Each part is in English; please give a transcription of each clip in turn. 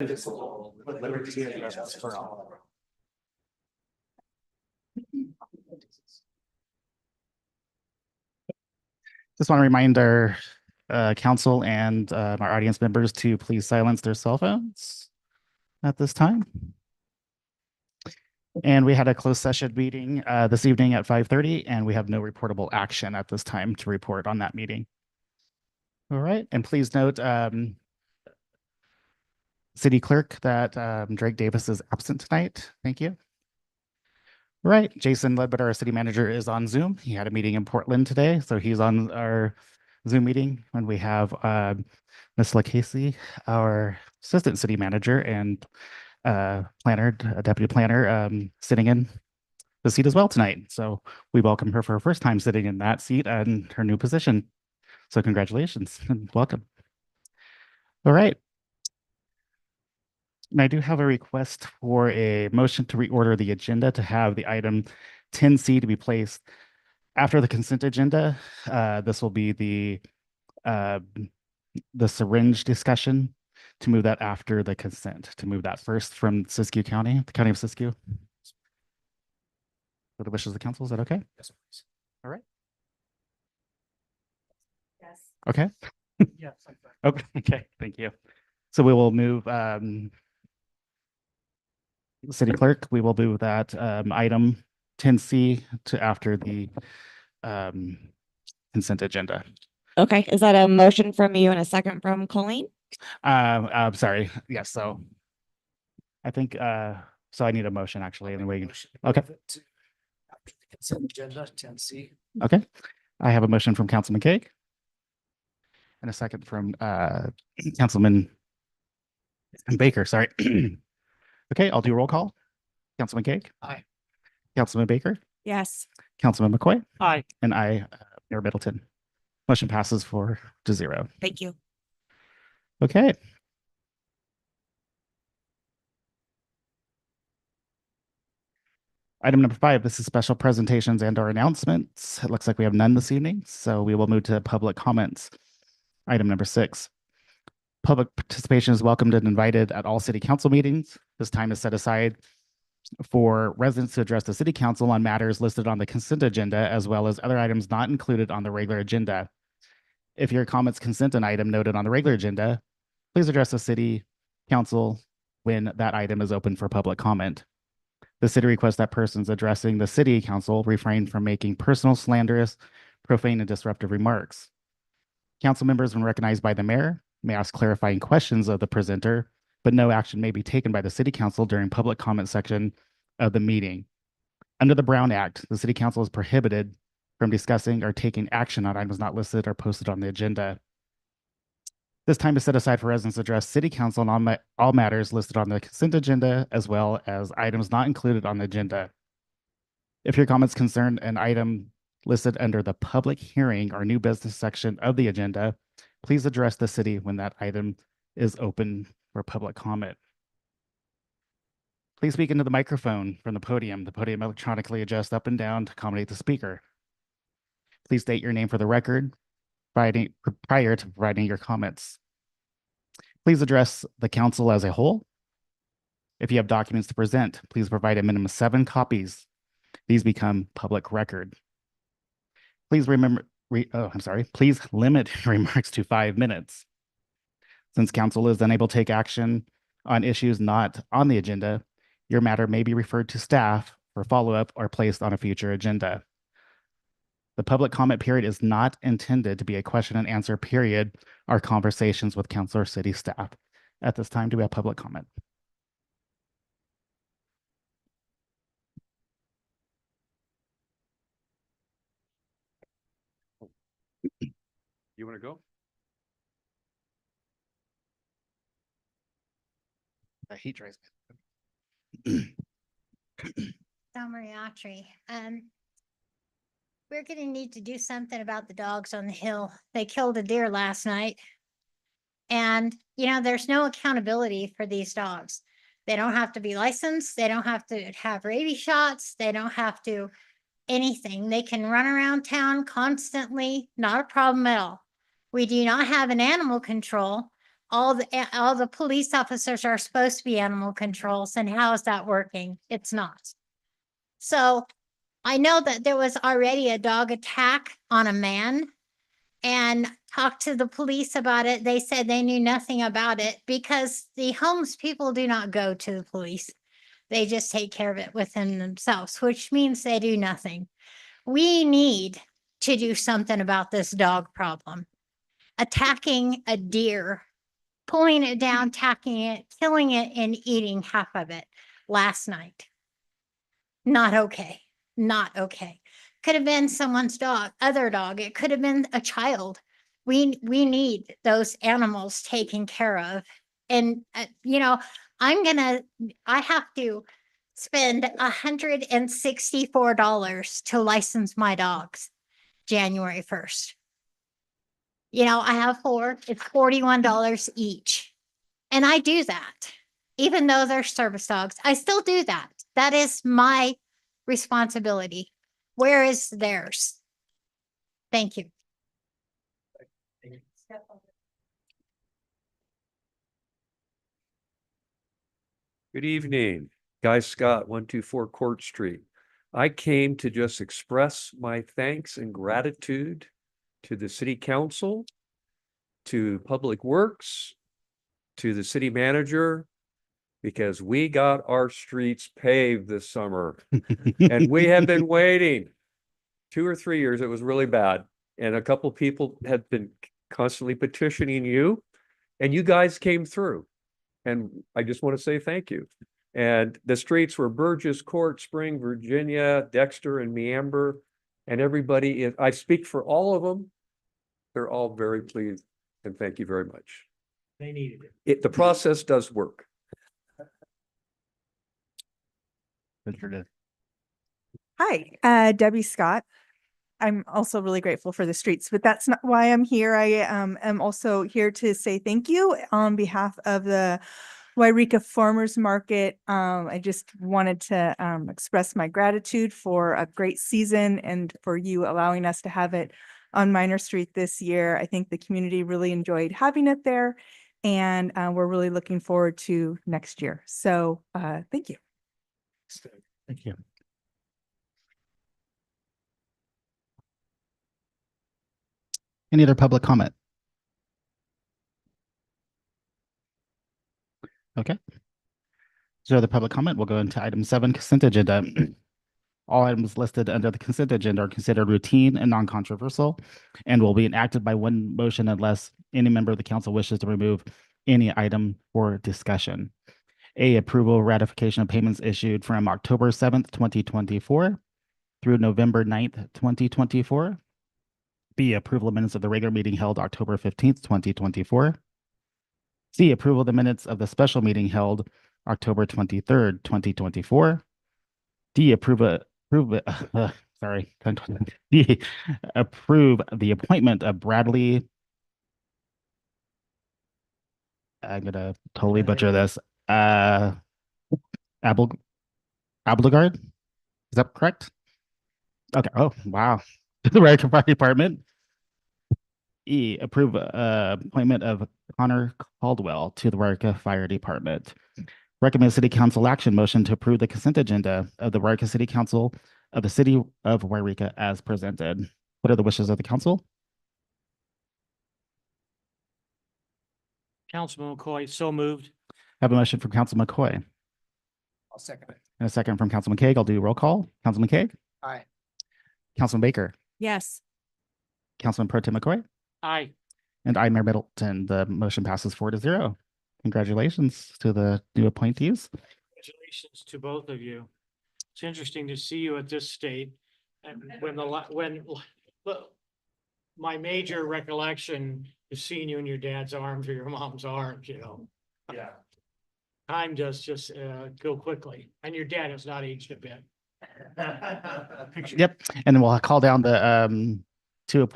indivisible, with liberty and justice for all. Just want to remind our council and our audience members to please silence their cell phones at this time. And we had a closed session meeting this evening at 5:30, and we have no reportable action at this time to report on that meeting. All right, and please note, City Clerk, that Drake Davis is absent tonight. Thank you. All right, Jason Ledbetter, our city manager, is on Zoom. He had a meeting in Portland today, so he's on our Zoom meeting. And we have Ms. LaCasey, our assistant city manager and planner, deputy planner, sitting in the seat as well tonight. So we welcome her for her first time sitting in that seat and her new position. So congratulations and welcome. All right. And I do have a request for a motion to reorder the agenda to have the item 10C to be placed after the consent agenda. This will be the syringe discussion, to move that after the consent, to move that first from Siskiyou County, the county of Siskiyou. For the wishes of the council, is that okay? Yes, please. All right. Yes. Okay. Yes. Okay, thank you. So we will move city clerk, we will move that item 10C to after the consent agenda. Okay, is that a motion from you and a second from Colleen? I'm sorry. Yes, so I think so I need a motion actually anyway. Okay. After the consent agenda, 10C. Okay. I have a motion from Councilman Cake and a second from Councilman Baker. Sorry. Okay, I'll do a roll call. Councilman Cake. Aye. Councilman Baker. Yes. Councilman McCoy. Aye. And I, Mayor Middleton. Motion passes 4-0. Thank you. Okay. Item number 5, this is special presentations and/or announcements. It looks like we have none this evening, so we will move to public comments. Item number 6. Public participation is welcomed and invited at all city council meetings. This time is set aside for residents to address the city council on matters listed on the consent agenda, as well as other items not included on the regular agenda. If your comments consent an item noted on the regular agenda, please address the city council when that item is open for public comment. The city requests that persons addressing the city council refrain from making personal, slanderous, profane, and disruptive remarks. Council members, when recognized by the mayor, may ask clarifying questions of the presenter, but no action may be taken by the city council during public comment section of the meeting. Under the Brown Act, the city council is prohibited from discussing or taking action on items not listed or posted on the agenda. This time is set aside for residents to address city council on all matters listed on the consent agenda, as well as items not included on the agenda. If your comments concern an item listed under the public hearing or new business section of the agenda, please address the city when that item is open for public comment. Please speak into the microphone from the podium. The podium electronically adjusts up and down to accommodate the speaker. Please state your name for the record prior to providing your comments. Please address the council as a whole. If you have documents to present, please provide a minimum of 7 copies. These become public record. Please please limit remarks to 5 minutes. Since council is unable to take action on issues not on the agenda, your matter may be referred to staff for follow-up or placed on a future agenda. The public comment period is not intended to be a question and answer period or conversations with council or city staff. At this time, do we have public comment? You want to go? The heat drives Mariachi. We're gonna need to do something about the dogs on the hill. They killed a deer last night. And, there's no accountability for these dogs. They don't have to be licensed. They don't have to have rabies shots. They don't have to anything. They can run around town constantly, not a problem at all. We do not have an animal control. all the police officers are supposed to be animal controls, and how is that working? It's not. So I know that there was already a dog attack on a man, and talked to the police about it. They said they knew nothing about it because the homeless people do not go to the police. They just take care of it within themselves, which means they do nothing. We need to do something about this dog problem. Attacking a deer, pulling it down, attacking it, killing it, and eating half of it last night. Not okay. Not okay. Could have been someone's dog, other dog. It could have been a child. We need those animals taken care of. And I have to spend $164 to license my dogs January 1st. I have 4, it's $41 each. And I do that, even though they're service dogs. I still do that. That is my responsibility. Where is theirs? Thank you. Good evening, Guy Scott, 124 Court Street. I came to just express my thanks and gratitude to the city council, to Public Works, to the city manager, because we got our streets paved this summer. And we have been waiting 2 or 3 years. It was really bad. And a couple people had been constantly petitioning you, and you guys came through. And I just want to say thank you. And the streets were Burgess Court, Spring, Virginia, Dexter, and Meamber. And everybody, I speak for all of them. They're all very pleased. And thank you very much. They needed it. The process does work. Hi, Debbie Scott. I'm also really grateful for the streets, but that's not why I'm here. I am also here to say thank you on behalf of the Wairika Farmers Market. I just wanted to express my gratitude for a great season and for you allowing us to have it on Minor Street this year. I think the community really enjoyed having it there, and we're really looking forward to next year. So thank you. Thank you. Any other public comment? Okay. So the public comment, we'll go into item 7, consent agenda. All items listed under the consent agenda are considered routine and non-controversial and will be enacted by one motion unless any member of the council wishes to remove any item for discussion. A, approval ratification of payments issued from October 7th, 2024 through November 9th, 2024. B, approval of minutes of the regular meeting held October 15th, 2024. C, approval of the minutes of the special meeting held October 23rd, 2024. D, approve the appointment of Bradley. I'm gonna totally butcher this. Abelgard? Is that correct? Okay. Oh, wow. The Raritan Fire Department. E, approve appointment of Connor Caldwell to the Wairika Fire Department. Recommend City Council action motion to approve the consent agenda of the Wairika City Council of the City of Wairika as presented. What are the wishes of the council? Councilman McCoy, so moved. I have a motion from Councilman McCoy I'll second it. and a second from Councilman Cague. I'll do a roll call. Councilman Cague, Aye. Councilman Baker, Yes. Councilman Pro Tem McCoy, Aye. and I, Mayor Middleton. The motion passes 4-0. Congratulations to the new appointees. Congratulations to both of you. It's interesting to see you at this state. And when my major recollection is seeing you in your dad's arms or your mom's arms, Yeah. time does just go quickly. And your dad has not aged a bit. Yep. And we'll call down the two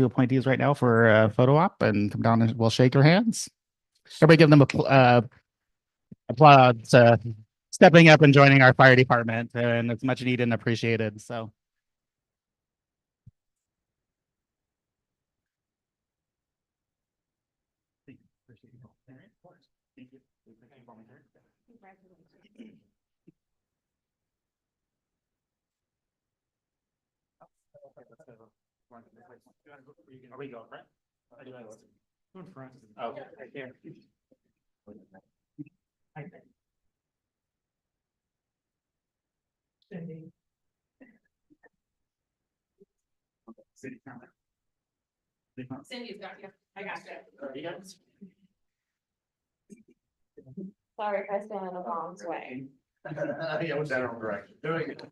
appointees right now for a photo op and come down and we'll shake your hands. Everybody give them applause stepping up and joining our fire department, and it's much needed and appreciated. So. Are we going, right? In front. Okay, right there. Cindy's got you. I got you. Sorry if I stand in the wrong way. Yeah, what's that wrong direction? Doing it.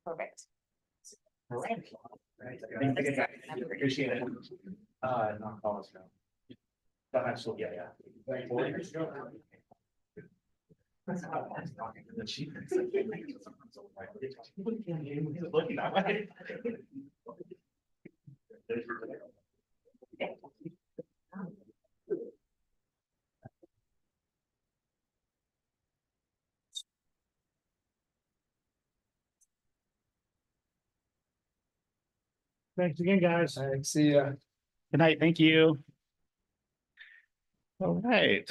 Perfect. All right. Appreciate it. Not college now. But absolutely, yeah. Looking that way. Thanks again, guys. See ya. Good night. Thank you. All right.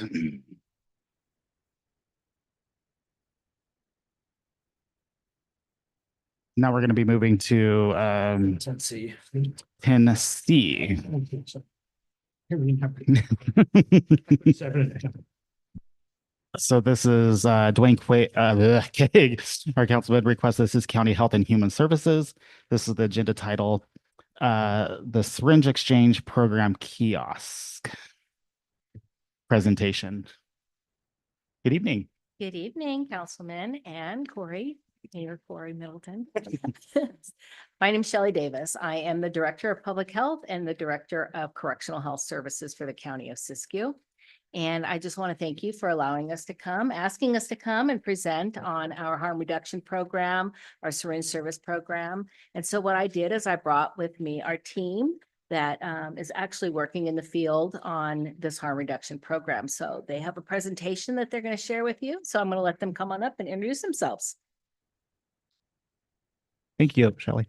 Now we're going to be moving to Let's see. Tennessee. So this is Dwayne Quaig, our councilman request. This is County Health and Human Services. This is the agenda title, the Syringe Exchange Program Kiosk presentation. Good evening. Good evening, Councilman and Corey, Mayor Corey Middleton. My name is Shelley Davis. I am the Director of Public Health and the Director of Correctional Health Services for the County of Siskiyou. And I just want to thank you for allowing us to come, asking us to come and present on our harm reduction program, our syringe service program. And so what I did is I brought with me our team that is actually working in the field on this harm reduction program. So they have a presentation that they're going to share with you. So I'm going to let them come on up and introduce themselves. Thank you, Shelley.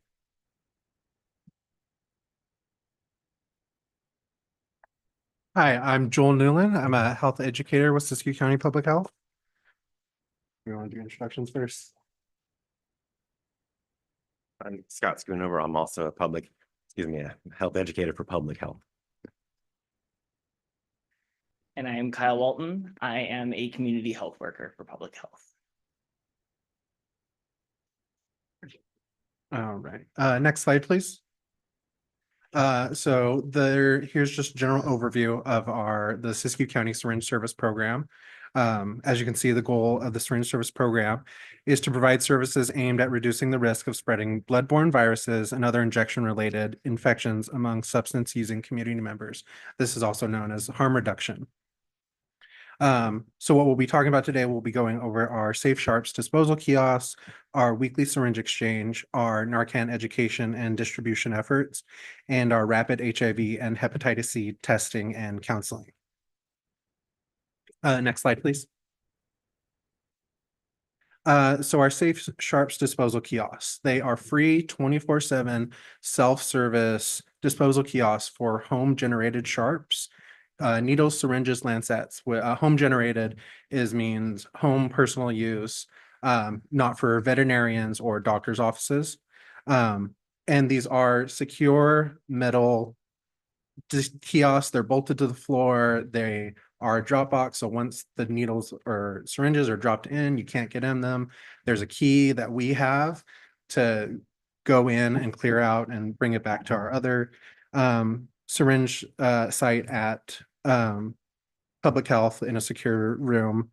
Hi, I'm Joel Newland. I'm a health educator with Siskiyou County Public Health. You want to do introductions first? I'm Scott Schoonover. I'm also a health educator for public health. And I am Kyle Walton. I am a community health worker for public health. All right. Next slide, please. Here's just a general overview of the Siskiyou County Syringe Service Program. As you can see, the goal of the Syringe Service Program is to provide services aimed at reducing the risk of spreading bloodborne viruses and other injection-related infections among substance-using community members. This is also known as harm reduction. So what we'll be talking about today, we'll be going over our Safe Sharps disposal kiosks, our weekly syringe exchange, our Narcan education and distribution efforts, and our rapid HIV and hepatitis C testing and counseling. Next slide, please. So our Safe Sharps disposal kiosks, they are free 24/7 self-service disposal kiosks for home generated sharps. Needles, syringes, lancets. Home generated means home personal use, not for veterinarians or doctors' offices. And these are secure metal kiosks. They're bolted to the floor. They are a drop box. So once the needles or syringes are dropped in, you can't get in them. There's a key that we have to go in and clear out and bring it back to our other syringe site at public health in a secure room.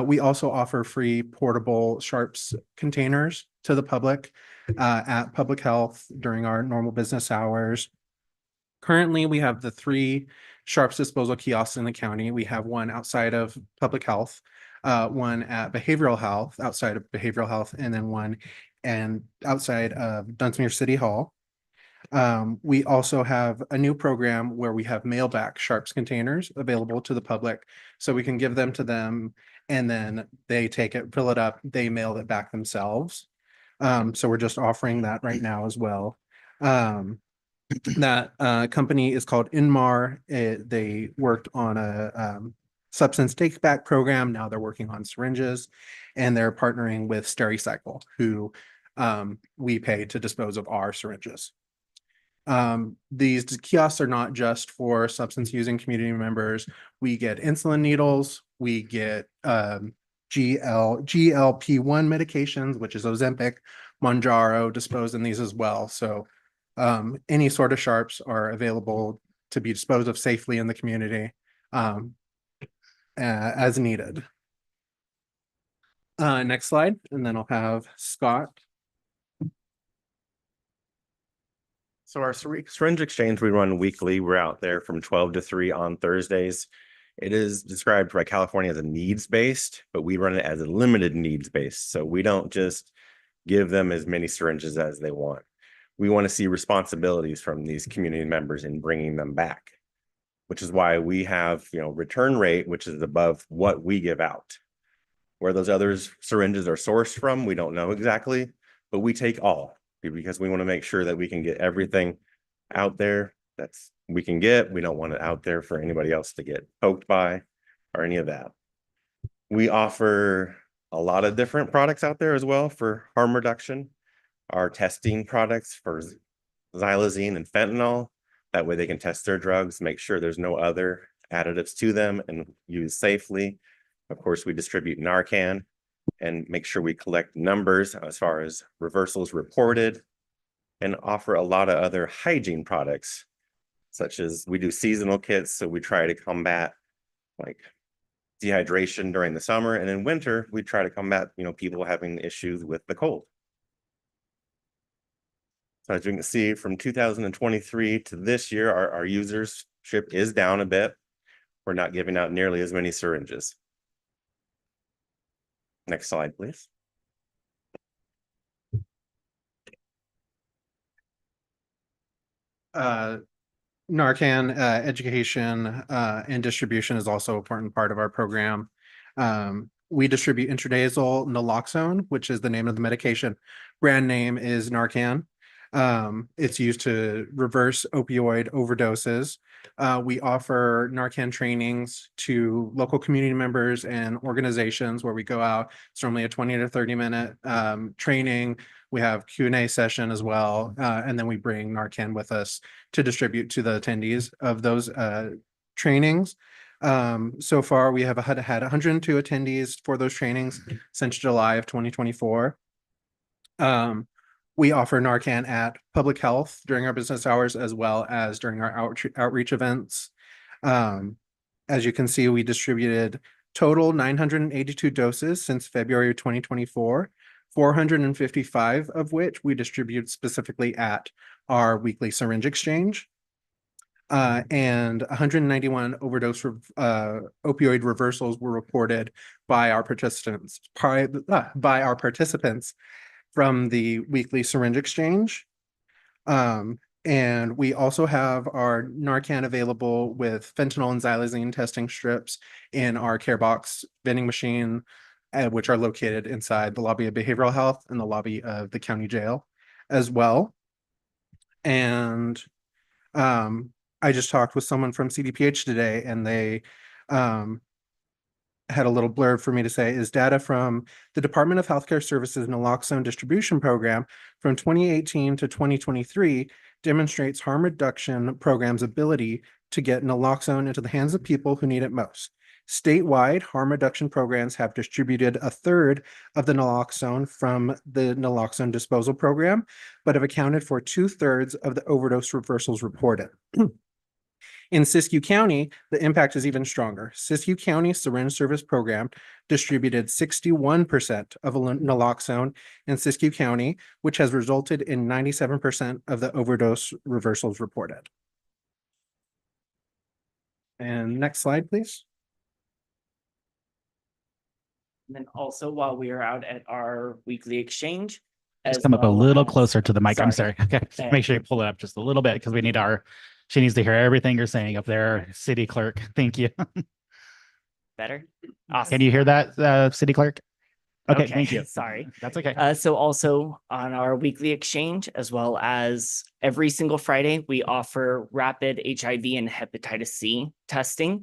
We also offer free portable sharps containers to the public at public health during our normal business hours. Currently, we have the 3 sharps disposal kiosks in the county. We have one outside of public health, one at behavioral health, outside of behavioral health, and then one outside of Dunsmuir City Hall. We also have a new program where we have mail back sharps containers available to the public. So we can give them to them and then they take it, fill it up, they mail it back themselves. So we're just offering that right now as well. That company is called Inmar. They worked on a substance take back program. Now they're working on syringes, and they're partnering with Stericycle, who we pay to dispose of our syringes. These kiosks are not just for substance using community members. We get insulin needles, we get GLP-1 medications, which is Ozempic, Mounjaro, dispose in these as well. So any sort of sharps are available to be disposed of safely in the community as needed. Next slide, and then I'll have Scott. So our syringe exchange we run weekly. We're out there from 12 to 3 on Thursdays. It is described by California as a needs-based, but we run it as a limited needs-based. So we don't just give them as many syringes as they want. We want to see responsibilities from these community members in bringing them back, which is why we have, return rate, which is above what we give out. Where those other syringes are sourced from, we don't know exactly, but we take all because we want to make sure that we can get everything out there that's we can get. We don't want it out there for anybody else to get poked by or any of that. We offer a lot of different products out there as well for harm reduction. Our testing products for xylazine and fentanyl. That way they can test their drugs, make sure there's no other additives to them and use safely. Of course, we distribute Narcan and make sure we collect numbers as far as reversals reported and offer a lot of other hygiene products, such as we do seasonal kits. So we try to combat like dehydration during the summer, and in winter, we try to combat, people having issues with the cold. So as you can see, from 2023 to this year, our usership is down a bit. We're not giving out nearly as many syringes. Next slide, please. Narcan education and distribution is also an important part of our program. We distribute intranasal naloxone, which is the name of the medication. Brand name is Narcan. It's used to reverse opioid overdoses. We offer Narcan trainings to local community members and organizations where we go out. It's normally a 20 to 30-minute training. We have Q&A session as well. And then we bring Narcan with us to distribute to the attendees of those trainings. So far, we have had 102 attendees for those trainings since July of 2024. We offer Narcan at public health during our business hours, as well as during our outreach events. As you can see, we distributed total 982 doses since February of 2024, 455 of which we distribute specifically at our weekly syringe exchange. And 191 overdose opioid reversals were reported by our participants from the weekly syringe exchange. And we also have our Narcan available with fentanyl and xylazine testing strips in our care box vending machine, which are located inside the lobby of behavioral health and the lobby of the county jail as well. And I just talked with someone from CDPH today, and they had a little blurb for me to say is data from the Department of Healthcare Services naloxone distribution program from 2018 to 2023 demonstrates harm reduction program's ability to get naloxone into the hands of people who need it most. Statewide, harm reduction programs have distributed a third of the naloxone from the naloxone disposal program, but have accounted for 2/3 of the overdose reversals reported. In Siskiyou County, the impact is even stronger. Siskiyou County Syringe Service Program distributed 61% of naloxone in Siskiyou County, which has resulted in 97% of the overdose reversals reported. And next slide, please. And then also while we are out at our weekly exchange. Just as come up a well little as- closer to the mic. I'm sorry. Okay. Thank Make sure you pull it up just a little bit because we need she needs to hear everything you're saying up there, city clerk. Thank you. Better? Can you hear that, city clerk? Okay, thank you. Sorry. That's okay. So also on our weekly exchange, as well as every single Friday, we offer rapid HIV and hepatitis C testing.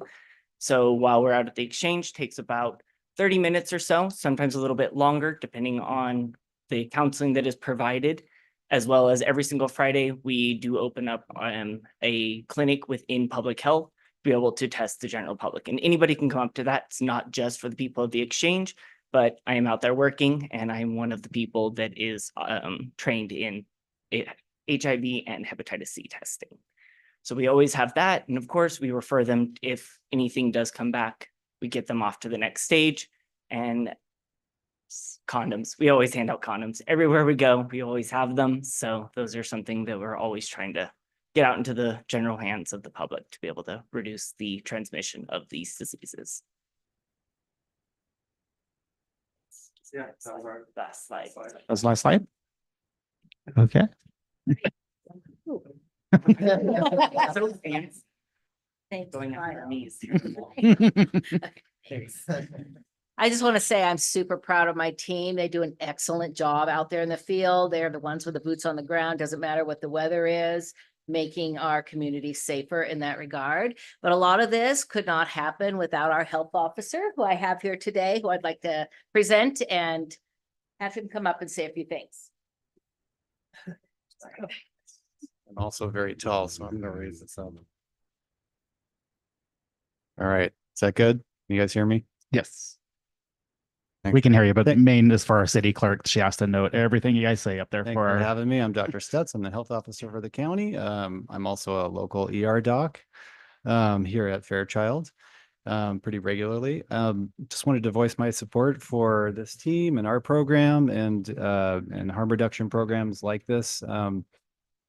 So while we're out at the exchange, takes about 30 minutes or so, sometimes a little bit longer, depending on the counseling that is provided. As well as every single Friday, we do open up a clinic within public health to be able to test the general public. And anybody can come up to that. It's not just for the people of the exchange, but I am out there working and I'm one of the people that is trained in HIV and hepatitis C testing. So we always have that. And of course, we refer them if anything does come back, we get them off to the next stage. And condoms, we always hand out condoms everywhere we go. We always have them. So those are something that we're always trying to get out into the general hands of the public to be able to reduce the transmission of these diseases. Yeah, that was our last slide. That's the last slide. Okay. So fancy. Going on your knees. I just want to say I'm super proud of my team. They do an excellent job out there in the field. They're the ones with the boots on the ground. Doesn't matter what the weather is, making our community safer in that regard. But a lot of this could not happen without our health officer, who I have here today, who I'd like to present and have him come up and say a few things. I'm also very tall, so I'm gonna raise this up. All right, is that good? You guys hear me? Yes. Thanks. We can hear you, but the main is for our city clerk. She has to note everything you guys say up there Thank for you for our. having me. I'm Dr. Stutz. I'm the health officer for the county. I'm also a local ER doc here at Fairchild pretty regularly. Just wanted to voice my support for this team and our program and harm reduction programs like this.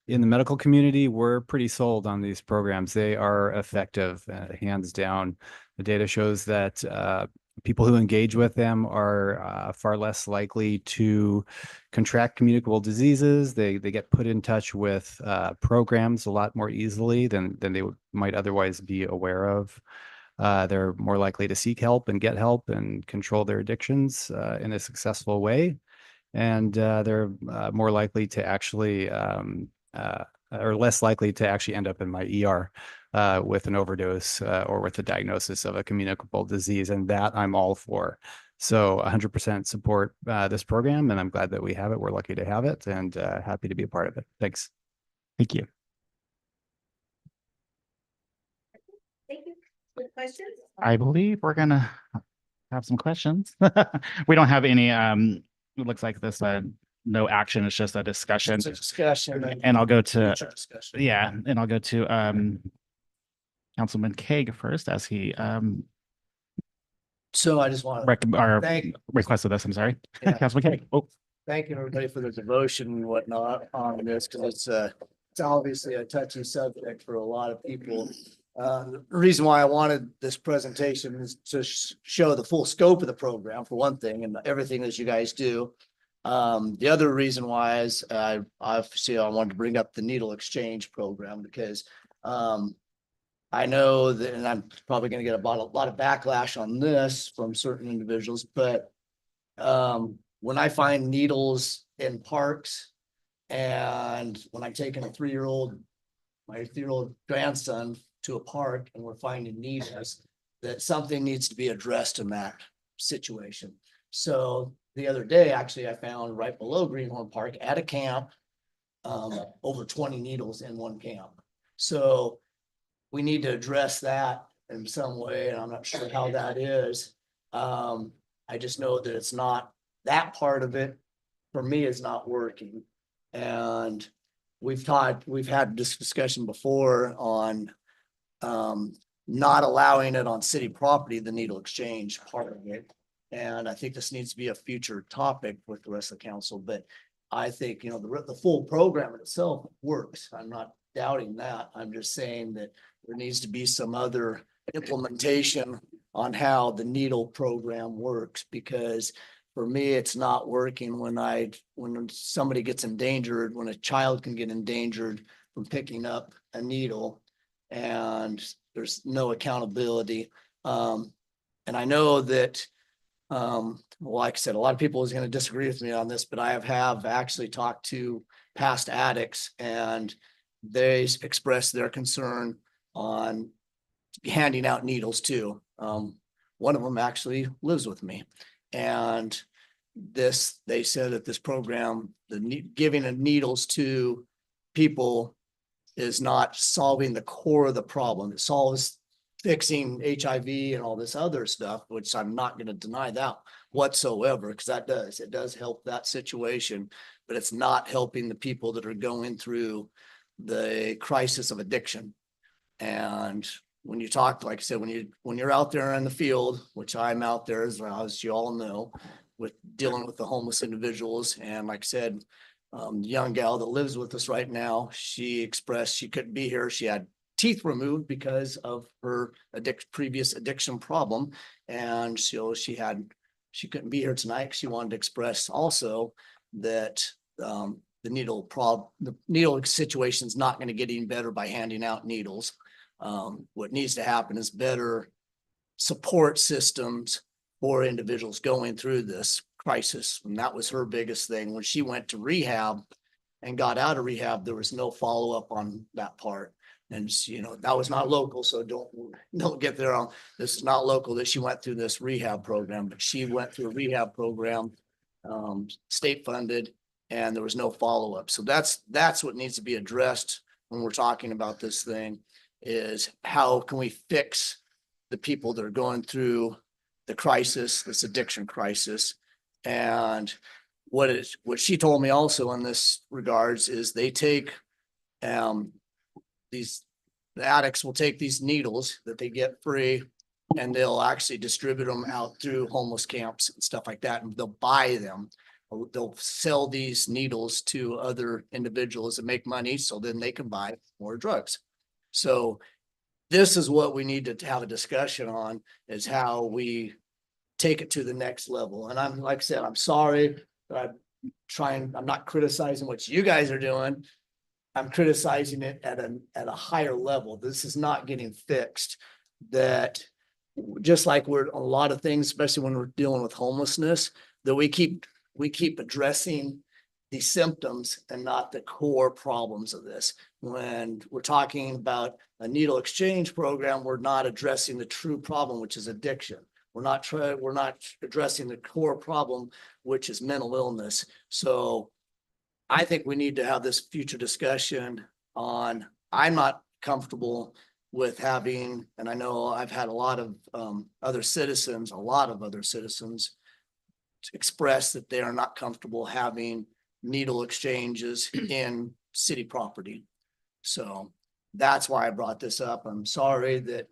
In the medical community, we're pretty sold on these programs. They are effective, hands down. The data shows that people who engage with them are far less likely to contract communicable diseases. They get put in touch with programs a lot more easily than they might otherwise be aware of. They're more likely to seek help and get help and control their addictions in a successful way. And they're more likely to actually or less likely to actually end up in my ER with an overdose or with the diagnosis of a communicable disease. And that I'm all for. So 100% support this program, and I'm glad that we have it. We're lucky to have it and happy to be a part of it. Thanks. Thank you. Thank you. Good questions? I believe we're gonna have some questions. We don't have any, it looks like this, no action. It's just a discussion. It's a discussion. And I'll go to, future discussion. yeah, and I'll go to Councilman Kaeg first as he So I just want to thank, requested this. I'm sorry. Yeah. Councilman Kaeg. Oh, thank you everybody for their devotion and whatnot on this, because it's obviously a touchy subject for a lot of people. The reason why I wanted this presentation is to show the full scope of the program, for one thing, and everything that you guys do. The other reason why is I wanted to bring up the needle exchange program, because I know that, and I'm probably going to get a lot of backlash on this from certain individuals, but when I find needles in parks, and when I'm taking my 3-year-old grandson to a park and we're finding needles, that something needs to be addressed in that situation. So the other day, actually, I found right below Greenhorn Park at a camp, over 20 needles in one camp. So we need to address that in some way, and I'm not sure how that is. I just know that it's not, that part of it for me is not working. And we've had this discussion before on not allowing it on city property, the needle exchange part of it. And I think this needs to be a future topic with the rest of the council, but I think, you know, the full program itself works. I'm not doubting that. I'm just saying that there needs to be some other implementation on how the needle program works, because for me, it's not working when somebody gets endangered, when a child can get endangered from picking up a needle and there's no accountability. And I know that Like I said, a lot of people is going to disagree with me on this, but I have actually talked to past addicts and they expressed their concern on handing out needles too. One of them actually lives with me. And they said that this program, giving of needles to people is not solving the core of the problem. It solves fixing HIV and all this other stuff, which I'm not going to deny that whatsoever, because it does help that situation, but it's not helping the people that are going through the crisis of addiction. And when you talk, like I said, when you're out there in the field, which I'm out there as you all know, with dealing with the homeless individuals, and like I said, the young gal that lives with us right now, she expressed she couldn't be here. She had teeth removed because of her previous addiction problem, and so she couldn't be here tonight. She wanted to express also that the needle situation is not going to get any better by handing out needles. What needs to happen is better support systems for individuals going through this crisis. And that was her biggest thing. When she went to rehab and got out of rehab, there was no follow-up on that part. And that was not local. So don't get there on, this is not local that she went through this rehab program, but she went through a rehab program, state funded, and there was no follow-up. So that's what needs to be addressed when we're talking about this thing, is how can we fix the people that are going through the crisis, this addiction crisis. And what she told me also in this regards is they take the addicts will take these needles that they get free and they'll actually distribute them out through homeless camps and stuff like that. And they'll buy them. They'll sell these needles to other individuals and make money so then they can buy more drugs. So this is what we need to have a discussion on, is how we take it to the next level. And I'm, like I said, I'm sorry. I'm not criticizing what you guys are doing. I'm criticizing it at a higher level. This is not getting fixed. That just like we're a lot of things, especially when we're dealing with homelessness, that we keep addressing the symptoms and not the core problems of this. When we're talking about a needle exchange program, we're not addressing the true problem, which is addiction. We're not addressing the core problem, which is mental illness. So I think we need to have this future discussion on, I'm not comfortable with having, and I know I've had a lot of other citizens express that they are not comfortable having needle exchanges in city property. So that's why I brought this up. I'm sorry that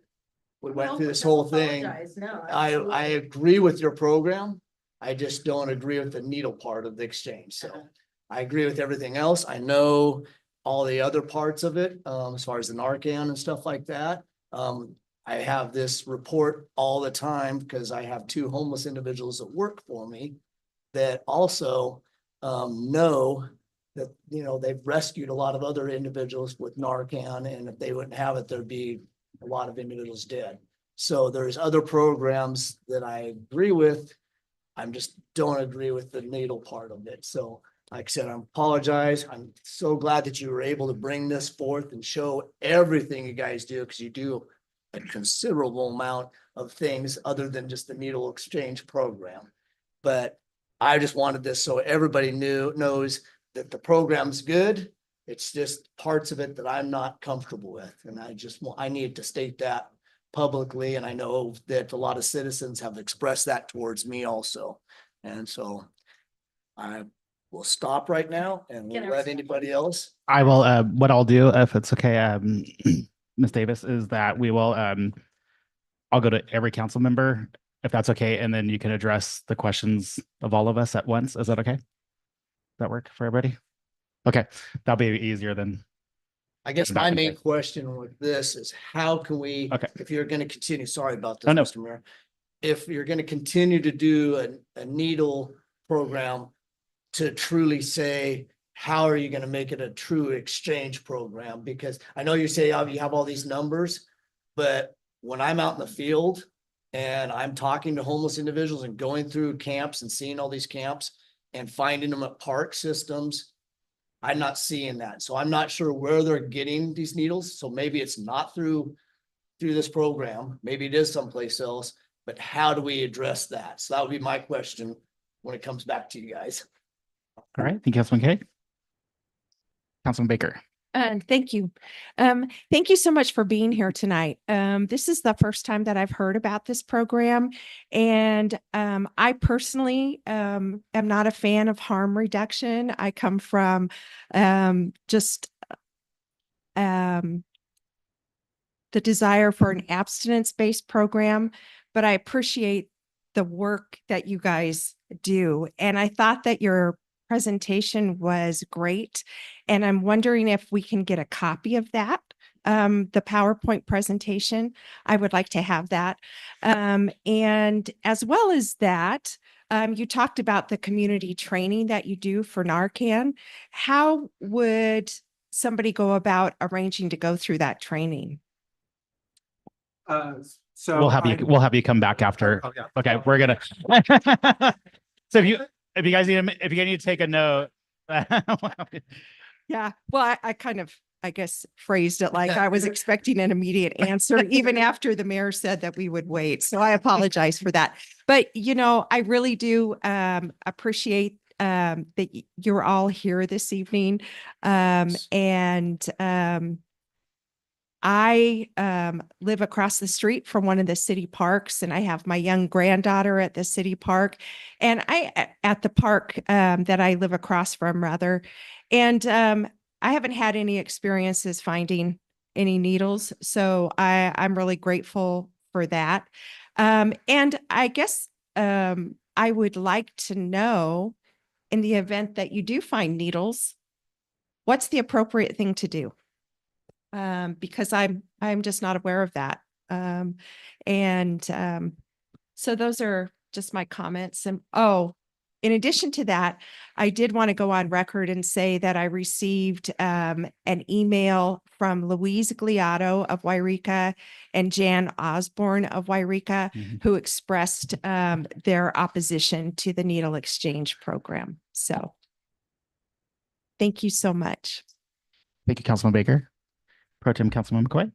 we went through this whole thing. I agree with your program. I just don't agree with the needle part of the exchange. So I agree with everything else. I know all the other parts of it, as far as the Narcan and stuff like that. I have this report all the time because I have 2 homeless individuals that work for me that also know that, they've rescued a lot of other individuals with Narcan, and if they wouldn't have it, there'd be a lot of individuals dead. So there's other programs that I agree with. I just don't agree with the needle part of it. So like I said, I apologize. I'm so glad that you were able to bring this forth and show everything you guys do, because you do a considerable amount of things other than just the needle exchange program. But I just wanted this so everybody knows that the program's good. It's just parts of it that I'm not comfortable with. And I need to state that publicly. And I know that a lot of citizens have expressed that towards me also. And so I will stop right now and let anybody else. I will, what I'll do, if it's okay, Ms. Davis, is that we will, I'll go to every council member, if that's okay, and then you can address the questions of all of us at once. Is that okay? That work for everybody? Okay, that'll be easier than. I guess my main question with this is how can we, if you're going to continue, sorry about this, Mr. Mayor, if you're going to continue to do a needle program, to truly say, how are you going to make it a true exchange program? Because I know you say you have all these numbers, but when I'm out in the field And I'm talking to homeless individuals and going through camps and seeing all these camps and finding them at park systems. I'm not seeing that. So I'm not sure where they're getting these needles. So maybe it's not through this program. Maybe it is someplace else, but how do we address that? So that would be my question when it comes back to you guys. All right, thank you, Councilman Kay. Councilman Baker. Thank you. Thank you so much for being here tonight. This is the first time that I've heard about this program. And I personally am not a fan of harm reduction. I come from just the desire for an abstinence-based program, but I appreciate the work that you guys do. And I thought that your presentation was great. And I'm wondering if we can get a copy of that, the PowerPoint presentation. I would like to have that. And as well as that, you talked about the community training that you do for Narcan. How would somebody go about arranging to go through that training? So We'll have you come back after. Oh, yeah. Okay, we're gonna. So if you guys need to take a note. Yeah, well, I kind of, I guess, phrased it like I was expecting an immediate answer, even after the mayor said that we would wait. So I apologize for that. But, I really do appreciate that you're all here this evening. I live across the street from one of the city parks, and I have my young granddaughter at the city park, and at the park that I live across from, rather. And I haven't had any experiences finding any needles, so I'm really grateful for that. And I guess I would like to know, in the event that you do find needles, what's the appropriate thing to do? Because I'm just not aware of that. So those are just my comments. And in addition to that, I did want to go on record and say that I received an email from Louise Gliotto of Wairika and Jan Osborne of Wairika, who expressed their opposition to the needle exchange program. So thank you so much. Thank you, Councilman Baker. Pro Tem Councilman McCoy.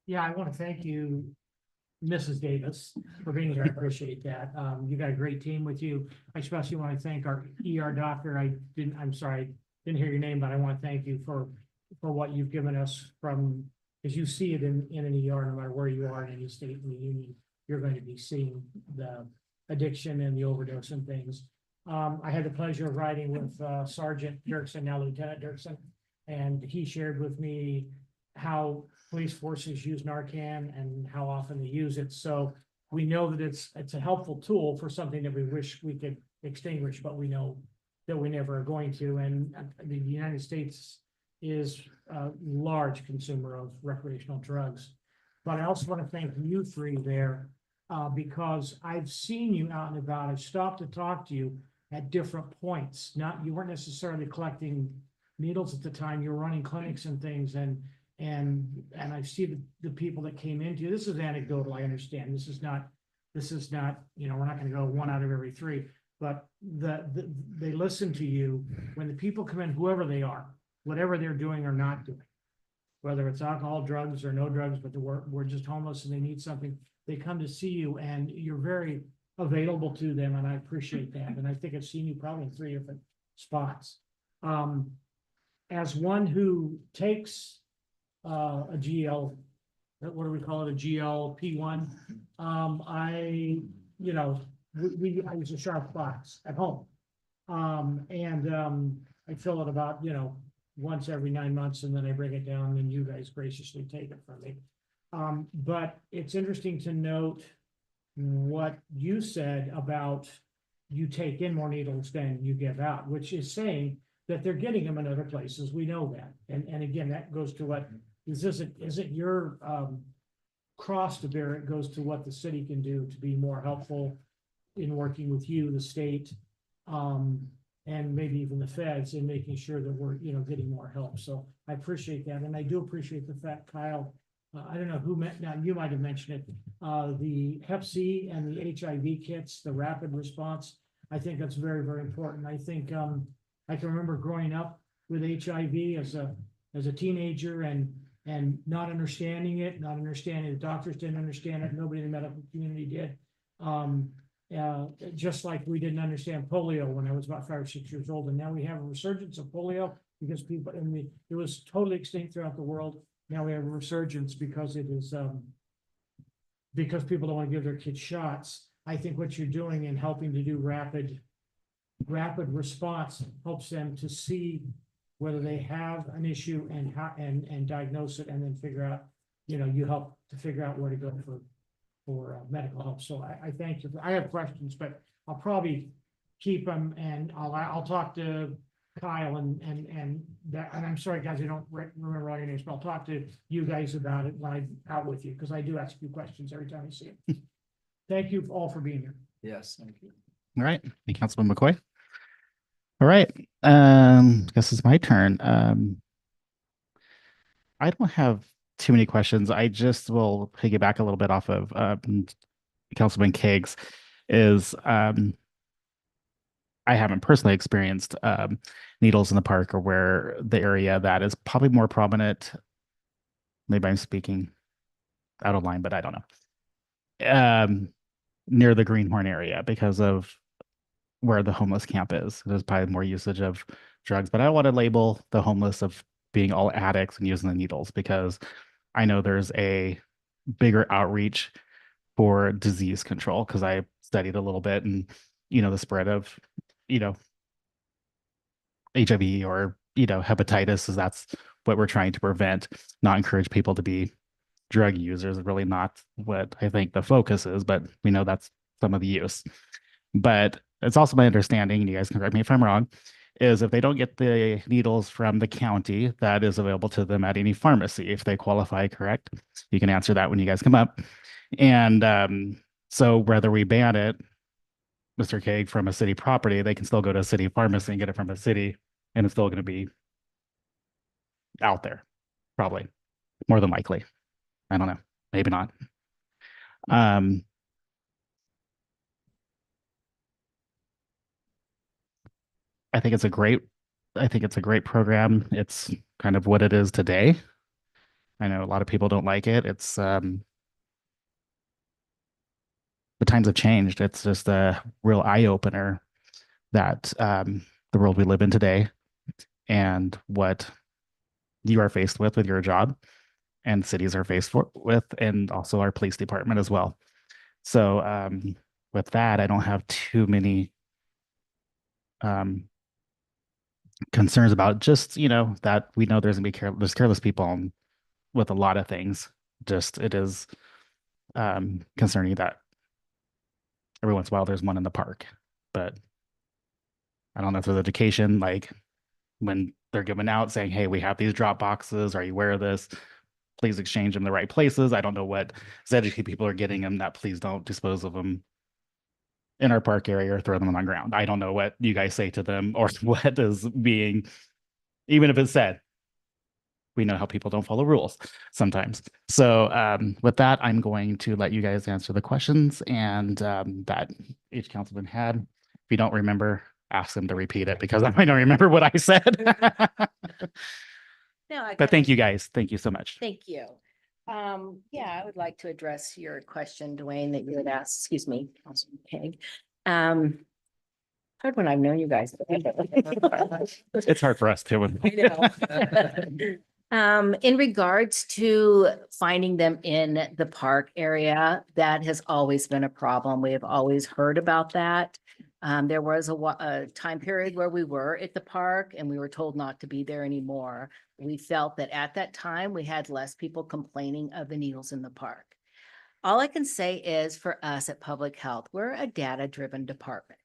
Yeah, I want to thank you, Mrs. Davis, for being here. I appreciate that. You got a great team with you. I especially want to thank our ER doctor. I'm sorry, didn't hear your name, but I want to thank you for what you've given us from, as you see it in an ER, no matter where you are in any state in the union, you're going to be seeing the addiction and the overdose and things. I had the pleasure of riding with Sergeant Dirksen, now Lieutenant Dirksen, and he shared with me how police forces use Narcan and how often they use it. So we know that it's a helpful tool for something that we wish we could extinguish, but we know that we never are going to. And the United States is a large consumer of recreational drugs. But I also want to thank you three there because I've seen you out and about. I've stopped to talk to you at different points. You weren't necessarily collecting needles at the time. You were running clinics and things, and I see the people that came into you. This is anecdotal, I understand. This is not, we're not going to go 1 out of every 3, but they listen to you when the people come in, whoever they are, whatever they're doing or not doing, whether it's alcohol, drugs, or no drugs, but we're just homeless and they need something. They come to see you and you're very available to them, and I appreciate that. And I think I've seen you probably in 3 different spots. As one who takes a GL, what do we call it? A GLP-1. I use a sharp box at home. I fill it about, once every 9 months, and then I bring it down and you guys graciously take it from me. But it's interesting to note what you said about you take in more needles than you give out, which is saying that they're getting them in other places. We know that. And again, that goes to what isn't your cross to bear. It goes to what the city can do to be more helpful in working with you, the state, and maybe even the feds, in making sure that we're, getting more help. So I appreciate that. And I do appreciate the fact, Kyle, I don't know who now you might have mentioned it, the Hep C and the HIV kits, the rapid response. I think that's very, very important. I think, I can remember growing up with HIV as a teenager and not understanding it, not understanding, the doctors didn't understand it, nobody in the medical community did. Just like we didn't understand polio when I was about 5 or 6 years old, and now we have a resurgence of polio because people, it was totally extinct throughout the world. Now we have a resurgence because it is, because people don't want to give their kids shots. I think what you're doing in helping to do rapid response helps them to see whether they have an issue and how, and diagnose it, and then figure out, you help to figure out where to go for medical help. So I thank you. I have questions, but I'll probably keep them, and I'll talk to Kyle and I'm sorry, guys, I don't remember all your names, but I'll talk to you guys about it when I'm out with you, because I do ask you questions every time I see it. Thank you all for being here. Yes, thank you. All right, thank you, Councilman McCoy. All right, guess it's my turn. I don't have too many questions. I just will piggyback a little bit off of Councilman Keggs. I haven't personally experienced needles in the park, or where the area that is probably more prominent. Maybe I'm speaking out of line, but I don't know. Near the Greenhorn area, because of where the homeless camp is. There's probably more usage of drugs, but I don't want to label the homeless of being all addicts and using the needles, because I know there's a bigger outreach for disease control, because I studied a little bit, and the spread of HIV or hepatitis, is that's what we're trying to prevent, not encourage people to be drug users. Is really not what I think the focus is, but we know that's some of the use. But it's also my understanding, and you guys can correct me if I'm wrong, is if they don't get the needles from the county, that is available to them at any pharmacy if they qualify, correct? You can answer that when you guys come up. And so whether we ban it, Mr. Keg, from a city property, they can still go to a city pharmacy and get it from a city, and it's still going to be out there, probably, more than likely. I don't know, maybe not. I think it's a great program. It's kind of what it is today. I know a lot of people don't like it. It's the times have changed. It's just a real eye opener that the world we live in today, and what you are faced with your job, and cities are faced with, and also our police department as well. So with that, I don't have too many concerns about, just that we know there's gonna be there's careless people with a lot of things. Just it is concerning that every once in a while there's one in the park, but I don't know if there's education, like when they're giving out saying, hey, we have these drop boxes, are you aware of this? Please exchange them in the right places. I don't know what educated people are getting them, that please don't dispose of them in our park area or throw them on the ground. I don't know what you guys say to them, or what is being, even if it's said. We know how people don't follow rules sometimes. So with that, I'm going to let you guys answer the questions and that each councilman had. If you don't remember, ask them to repeat it, because I might not remember what I said. But thank you guys. Thank you so much. Thank you. Yeah, I would like to address your question, Dwayne, that you had asked, excuse me, Councilman Peg. Hard when I've known you guys. It's hard for us too. I know. In regards to finding them in the park area, that has always been a problem. We have always heard about that. There was a time period where we were at the park and we were told not to be there anymore. We felt that at that time we had less people complaining of the needles in the park. All I can say is, for us at Public Health, we're a data-driven department,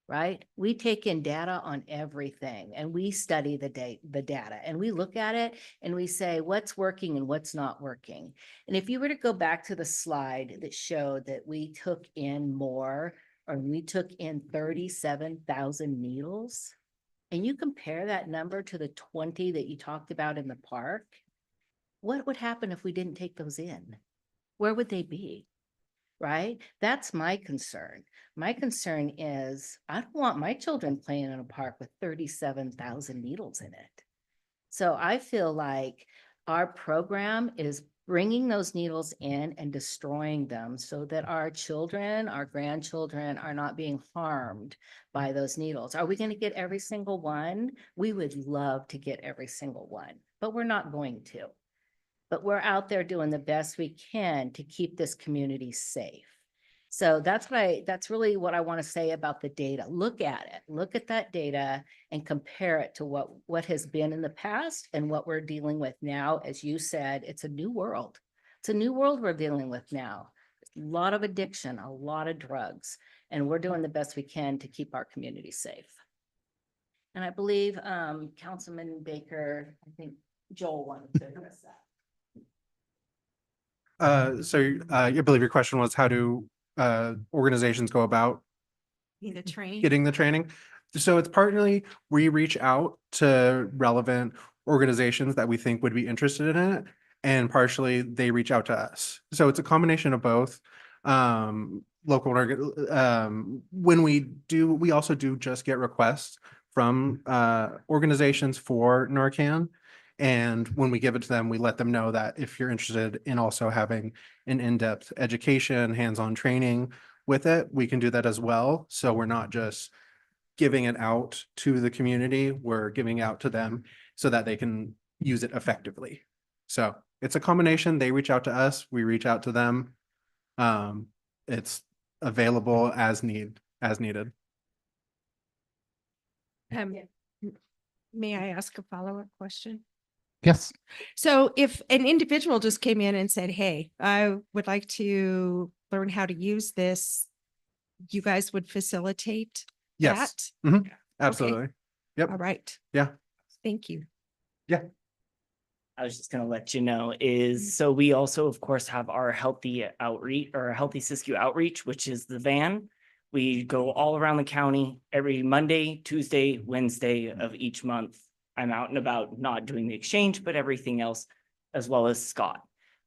right? We take in data on everything, and we study the data, and we look at it and we say what's working and what's not working. And if you were to go back to the slide that showed that we took in 37,000 needles, and you compare that number to the 20 that you talked about in the park, what would happen if we didn't take those in? Where would they be? Right? That's my concern. My concern is I don't want my children playing in a park with 37,000 needles in it. So I feel like our program is bringing those needles in and destroying them so that our children, our grandchildren are not being harmed by those needles. Are we going to get every single one? We would love to get every single one, but we're not going to. But we're out there doing the best we can to keep this community safe. So that's really what I want to say about the data. Look at it, look at that data and compare it to what has been in the past and what we're dealing with now. As you said, it's a new world. It's a new world we're dealing with now. A lot of addiction, a lot of drugs, and we're doing the best we can to keep our community safe. And I believe Councilman Baker, I think Joel wanted to address that. I believe your question was how do organizations go about The train. getting the training? So it's partly we reach out to relevant organizations that we think would be interested in it, and partially they reach out to us. So it's a combination of both. When we also do just get requests from organizations for Narcan. And when we give it to them, we let them know that if you're interested in also having an in-depth education, hands-on training with it, we can do that as well. So we're not just giving it out to the community, we're giving out to them so that they can use it effectively. So it's a combination. They reach out to us, we reach out to them. It's available as needed. May I ask a follow-up question? Yes. So if an individual just came in and said, hey, I would like to learn how to use this, you guys would facilitate Yes. that? Mhm. Absolutely. Yep. All right. Yeah. Thank you. Yeah. I was just gonna let you know is, so we also, of course, have our healthy outreach or healthy Siskiyou outreach, which is the van. We go all around the county every Monday, Tuesday, Wednesday of each month. I'm out and about, not doing the exchange, but everything else, as well as Scott.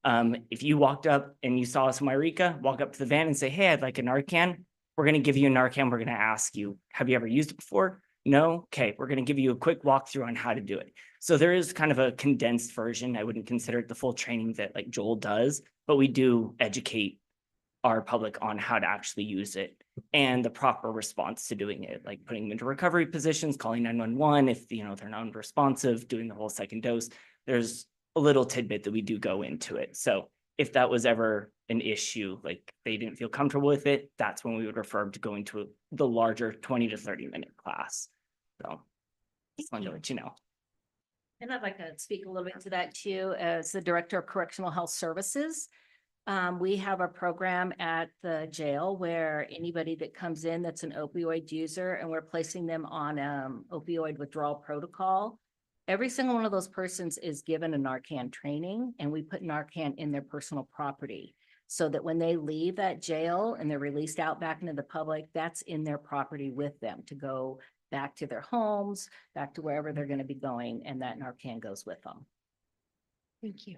If you walked up and you saw us in Wairika, walk up to the van and say, hey, I'd like a Narcan. We're going to give you a Narcan. We're going to ask you, have you ever used it before? No? Okay, we're going to give you a quick walkthrough on how to do it. So there is kind of a condensed version. I wouldn't consider it the full training that like Joel does, but we do educate our public on how to actually use it and the proper response to doing it, like putting them into recovery positions, calling 911 if they're non-responsive, doing the whole second dose. There's a little tidbit that we do go into it. So if that was ever an issue, like they didn't feel comfortable with it, that's when we would refer them to going to the larger 20 to 30-minute class. So just wanted to let you know. And I'd like to speak a little bit to that too, as the Director of Correctional Health Services. We have a program at the jail where anybody that comes in that's an opioid user and we're placing them on opioid withdrawal protocol. Every single one of those persons is given a Narcan training, and we put Narcan in their personal property so that when they leave that jail and they're released out back into the public, that's in their property with them to go back to their homes, back to wherever they're going to be going, and that Narcan goes with them. Thank you.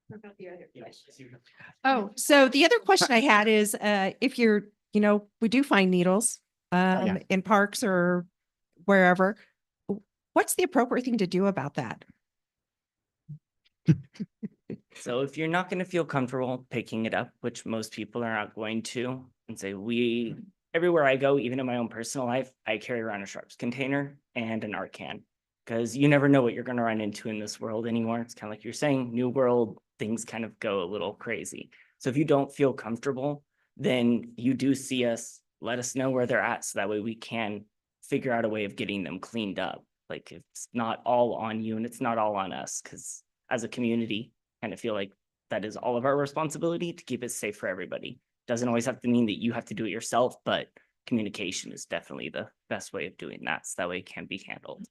What about the other questions? Oh, so the other question I had is, if you're, we do find needles yeah. in parks or wherever. What's the appropriate thing to do about that? So if you're not going to feel comfortable picking it up, which most people are not going to, and say everywhere I go, even in my own personal life, I carry around a sharps container and an Narcan, because you never know what you're going to run into in this world anymore. It's kind of like you're saying, new world, things kind of go a little crazy. So if you don't feel comfortable, then you do see us, let us know where they're at, so that way we can figure out a way of getting them cleaned up. Like it's not all on you and it's not all on us, because as a community, I kind of feel like that is all of our responsibility to keep it safe for everybody. Doesn't always have to mean that you have to do it yourself, but communication is definitely the best way of doing that. So that way it can be handled.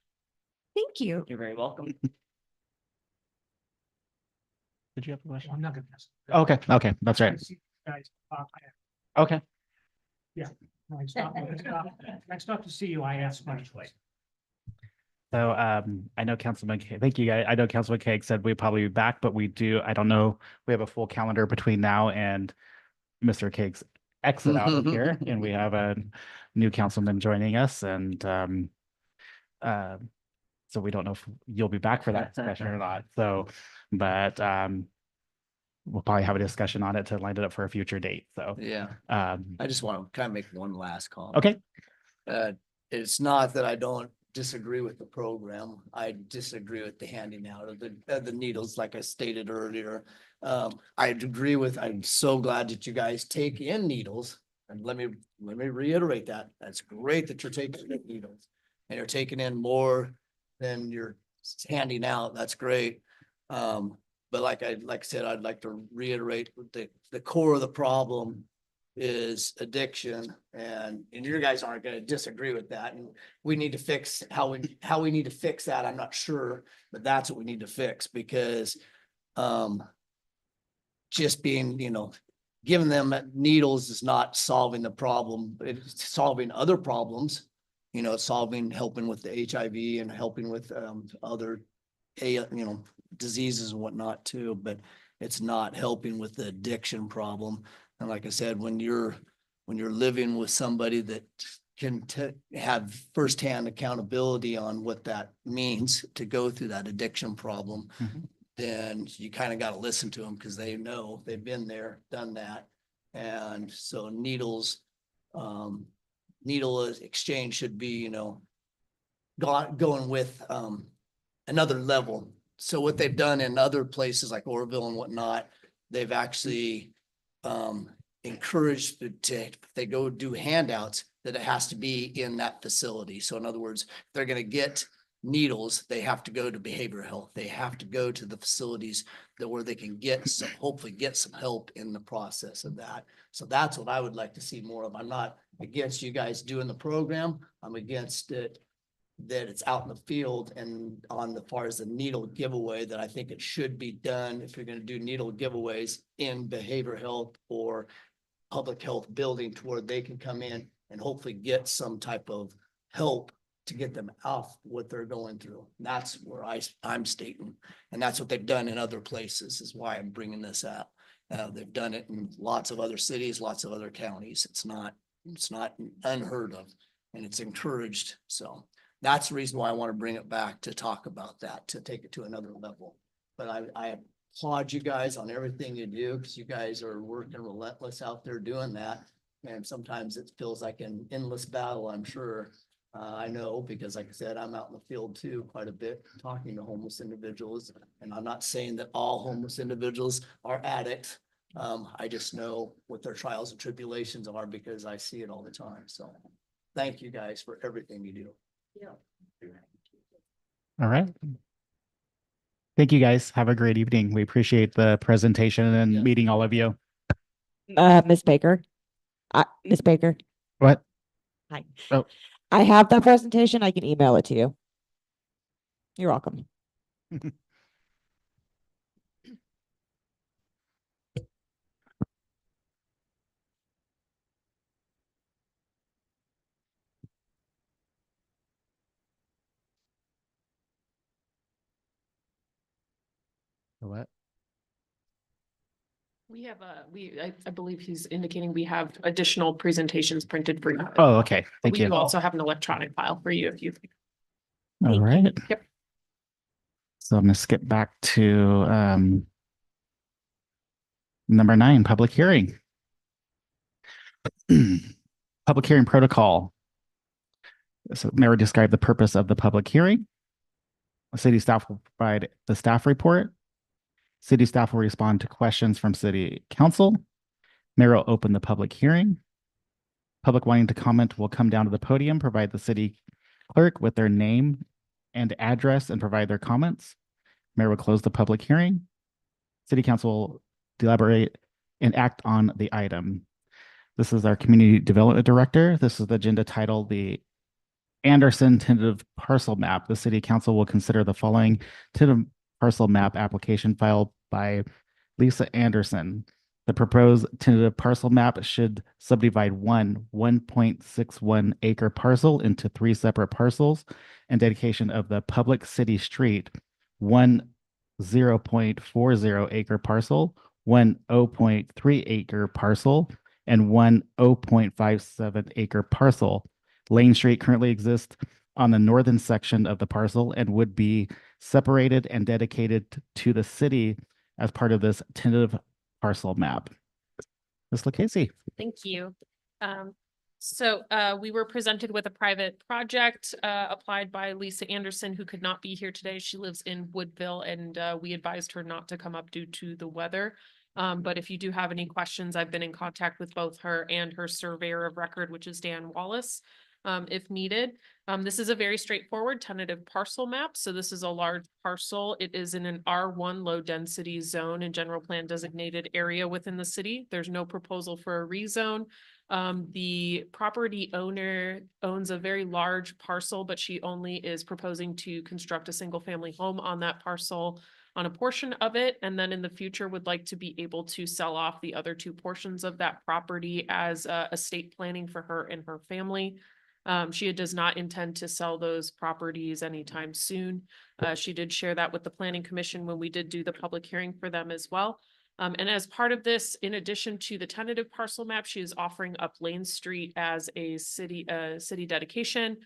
Thank you. You're very welcome. Did you have a question? I'm not gonna ask. Okay, that's right. Guys, Okay. yeah. Next up to see you, I ask questions. So I know thank you guys. I know Councilman Craig said we'd probably be back, but I don't know, we have a full calendar between now and Mr. Cake's exit out of here, and we have a new councilman joining us, and uh, so we don't know if you'll be back for that discussion or not. So, but we'll probably have a discussion on it to line it up for a future date. So, Yeah, um, I just want to kind of make one last comment. okay, It's not that I don't disagree with the program. I disagree with the handing out of the needles, like I stated earlier. I agree with, I'm so glad that you guys take in needles. And let me reiterate that. That's great that you're taking in needles. And you're taking in more than you're handing out. That's great. But like I said, I'd like to reiterate the core of the problem is addiction, and you guys aren't gonna disagree with that. And we need to fix how we need to fix that. I'm not sure, but that's what we need to fix, because just being, giving them needles is not solving the problem. It's solving other problems, helping with the HIV and helping with other diseases and whatnot too, but it's not helping with the addiction problem. And like I said, when you're living with somebody that can have firsthand accountability on what that means to go through that addiction problem, then you kind of got to listen to them, because they know, they've been there, done that. And so needle exchange should be, going with another level. So what they've done in other places like Orville and whatnot, they've actually encouraged if they go do handouts, that it has to be in that facility. So in other words, if they're going to get needles, they have to go to behavioral health. They have to go to the facilities where they can hopefully get some help in the process of that. So that's what I would like to see more of. I'm not against you guys doing the program. I'm against it that it's out in the field, and on the far as the needle giveaway, that I think it should be done if you're going to do needle giveaways in behavioral health or public health building, to where they can come in and hopefully get some type of help to get them off what they're going through. And that's where I'm stating, and that's what they've done in other places, is why I'm bringing this up. They've done it in lots of other cities, lots of other counties. It's not unheard of, and it's encouraged. So that's the reason why I want to bring it back, to talk about that, to take it to another level. But I applaud you guys on everything you do, because you guys are working relentless out there doing that. And sometimes it feels like an endless battle, I'm sure. I know, because like I said, I'm out in the field too, quite a bit, talking to homeless individuals. And I'm not saying that all homeless individuals are addicts. I just know what their trials and tribulations are, because I see it all the time. So thank you guys for everything you do. all right. Thank you guys. Have a great evening. We appreciate the presentation and meeting all of you. Ms. Baker. Ms. Baker. What? Hi. Oh. I have that presentation. I can email it to you. You're welcome. What? We have I believe he's indicating we have additional presentations printed for you. Oh, okay. But Thank we you. do also have an electronic file for you if you. All right. Yep. So I'm going to skip back to number 9, public hearing. Public hearing protocol. So Mayor described the purpose of the public hearing. City staff will provide the staff report. City staff will respond to questions from city council. Mayor will open the public hearing. Public wanting to comment will come down to the podium, provide the city clerk with their name and address, and provide their comments. Mayor will close the public hearing. City council will deliberate and act on the item. This is our community development director. This is the agenda titled the Anderson tentative parcel map. The city council will consider the following tentative parcel map application filed by Lisa Anderson. The proposed tentative parcel map should subdivide one 1.61 acre parcel into 3 separate parcels, and dedication of the public city street, one 0.40 acre parcel, one 0.3 acre parcel, and one 0.57 acre parcel. Lane Street currently exists on the northern section of the parcel and would be separated and dedicated to the city as part of this tentative parcel map. Ms. LaCasey. Thank you. We were presented with a private project applied by Lisa Anderson, who could not be here today. She lives in Woodville, and we advised her not to come up due to the weather. But if you do have any questions, I've been in contact with both her and her surveyor of record, which is Dan Wallace, if needed. This is a very straightforward tentative parcel map. So this is a large parcel. It is in an R1 low density zone and general plan designated area within the city. There's no proposal for a rezone. The property owner owns a very large parcel, but she only is proposing to construct a single family home on that parcel on a portion of it, and then in the future would like to be able to sell off the other 2 portions of that property as estate planning for her and her family. She does not intend to sell those properties anytime soon. She did share that with the Planning Commission when we did do the public hearing for them as well. And as part of this, in addition to the tentative parcel map, she is offering up Lane Street as a city dedication.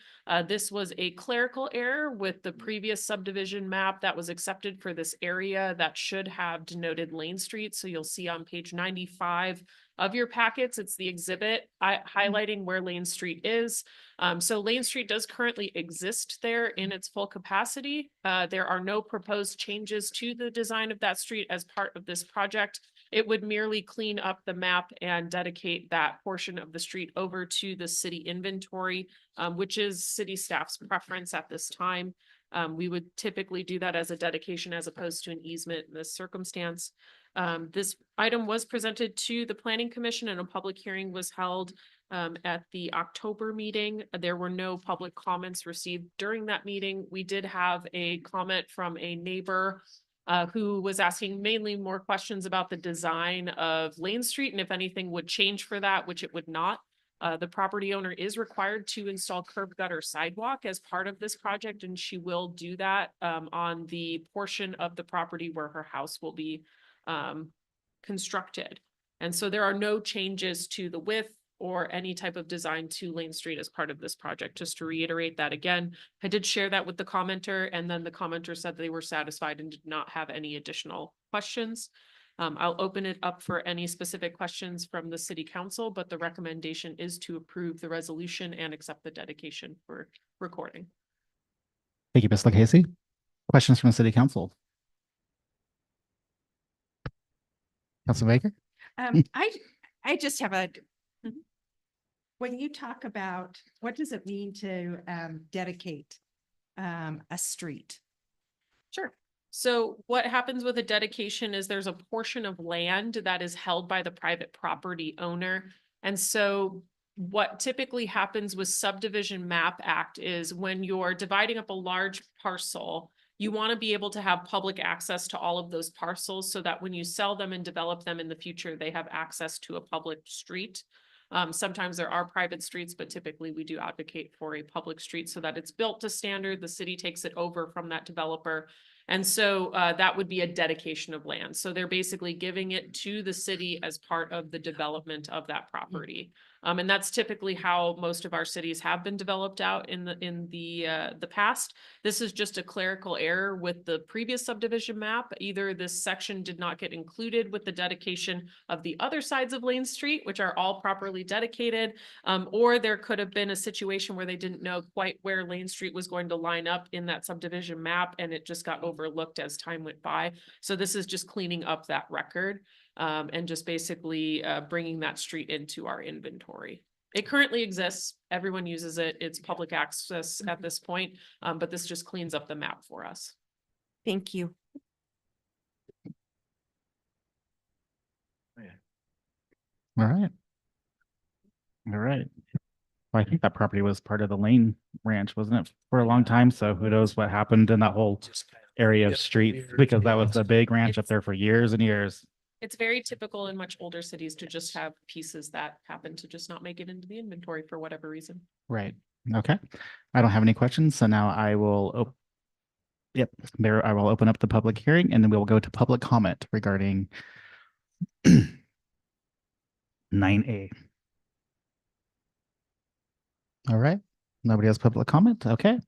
This was a clerical error with the previous subdivision map that was accepted for this area that should have denoted Lane Street. So you'll see on page 95 of your packets, it's the exhibit highlighting where Lane Street is. So Lane Street does currently exist there in its full capacity. There are no proposed changes to the design of that street as part of this project. It would merely clean up the map and dedicate that portion of the street over to the city inventory, which is city staff's preference at this time. We would typically do that as a dedication as opposed to an easement in this circumstance. This item was presented to the Planning Commission and a public hearing was held at the October meeting. There were no public comments received during that meeting. We did have a comment from a neighbor who was asking mainly more questions about the design of Lane Street and if anything would change for that, which it would not. The property owner is required to install curb gutter sidewalk as part of this project, and she will do that on the portion of the property where her house will be constructed. And so there are no changes to the width or any type of design to Lane Street as part of this project. Just to reiterate that again, I did share that with the commenter, and then the commenter said they were satisfied and did not have any additional questions. I'll open it up for any specific questions from the city council, but the recommendation is to approve the resolution and accept the dedication for recording. Thank you, Ms. LaCasey. Questions from the city council? Council Baker? I just have a, when you talk about, what does it mean to dedicate a street? Sure. So what happens with a dedication is there's a portion of land that is held by the private property owner. And so what typically happens with Subdivision Map Act is when you're dividing up a large parcel, you want to be able to have public access to all of those parcels so that when you sell them and develop them in the future, they have access to a public street. Sometimes there are private streets, but typically we do advocate for a public street so that it's built to standard. The city takes it over from that developer. And so that would be a dedication of land. So they're basically giving it to the city as part of the development of that property. And that's typically how most of our cities have been developed out in the past. This is just a clerical error with the previous subdivision map. Either this section did not get included with the dedication of the other sides of Lane Street, which are all properly dedicated, or there could have been a situation where they didn't know quite where Lane Street was going to line up in that subdivision map, and it just got overlooked as time went by. So this is just cleaning up that record. And just basically bringing that street into our inventory. It currently exists. Everyone uses it. It's public access at this point, but this just cleans up the map for us. Thank you. All right. All right. Well, I think that property was part of the Lane Ranch, wasn't it, for a long time? So who knows what happened in that whole area of street, because that was a big ranch up there for years and years. It's very typical in much older cities to just have pieces that happen to just not make it into the inventory for whatever reason. Right. Okay. I don't have any questions. So now I will, there, I will open up the public hearing and then we will go to public comment regarding 9A. All right. Nobody has public comment. Okay.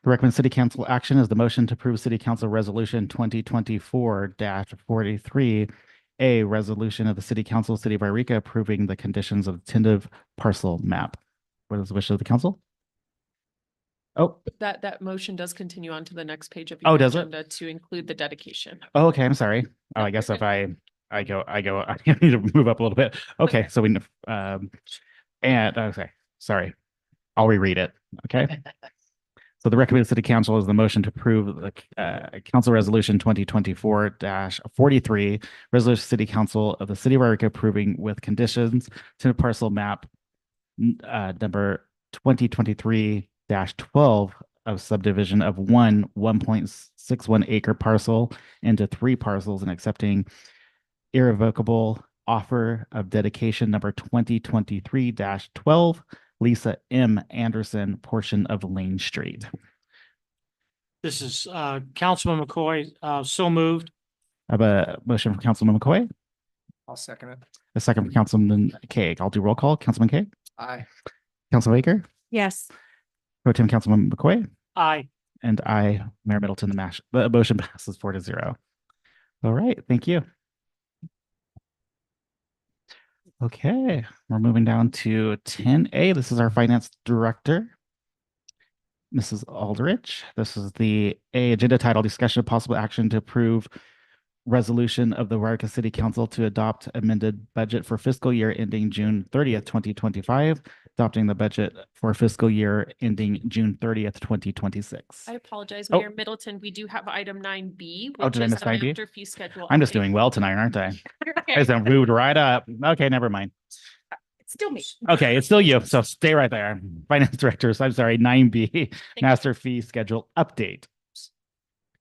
The recommended city council action is the motion to approve city council resolution 2024-43, a resolution of the city council, city of Eureka, approving the conditions of the tentative parcel map. What is the wish of the council? Oh, That motion does continue on to the next page of Oh, your does it? agenda to include the dedication. oh, okay. I'm sorry. Oh, No, I guess you're if I go, I need to move up a little bit. Okay. So we, and okay, sorry. I'll reread it. Okay. So the recommended city council is the motion to approve the council resolution 2024-43, resolution city council of the city of Eureka approving with conditions to parcel map number 2023-12 of subdivision of 1.61 acre parcel into 3 parcels and accepting irrevocable offer of dedication number 2023-12 Lisa M. Anderson portion of Lane Street. This is Councilman McCoy, so moved. I have a motion from Councilman McCoy, I'll second it. a second from Councilman Kaeg. I'll do roll call. Councilman Kaeg, Aye. Councilman Baker, Yes. Pro Tem Councilman McCoy, Aye. and I, Mayor Middleton. The motion passes 4-0. All right, thank you. Okay, we're moving down to 10A. This is our finance director, Mrs. Aldrich. This is the agenda title, discussion of possible action to approve resolution of the Eureka City Council to adopt amended budget for fiscal year ending June 30th, 2025, adopting the budget for fiscal year ending June 30th, 2026. I apologize, Oh. Mayor Middleton. We do have item 9B, Oh, which did I is miss the 9B? master fee schedule. I'm just update. doing well tonight, aren't I? Okay. I just moved right up. Okay, never mind. It's still me. Okay, it's still you, so stay right there. Finance director, so I'm sorry, 9B, master fee schedule update.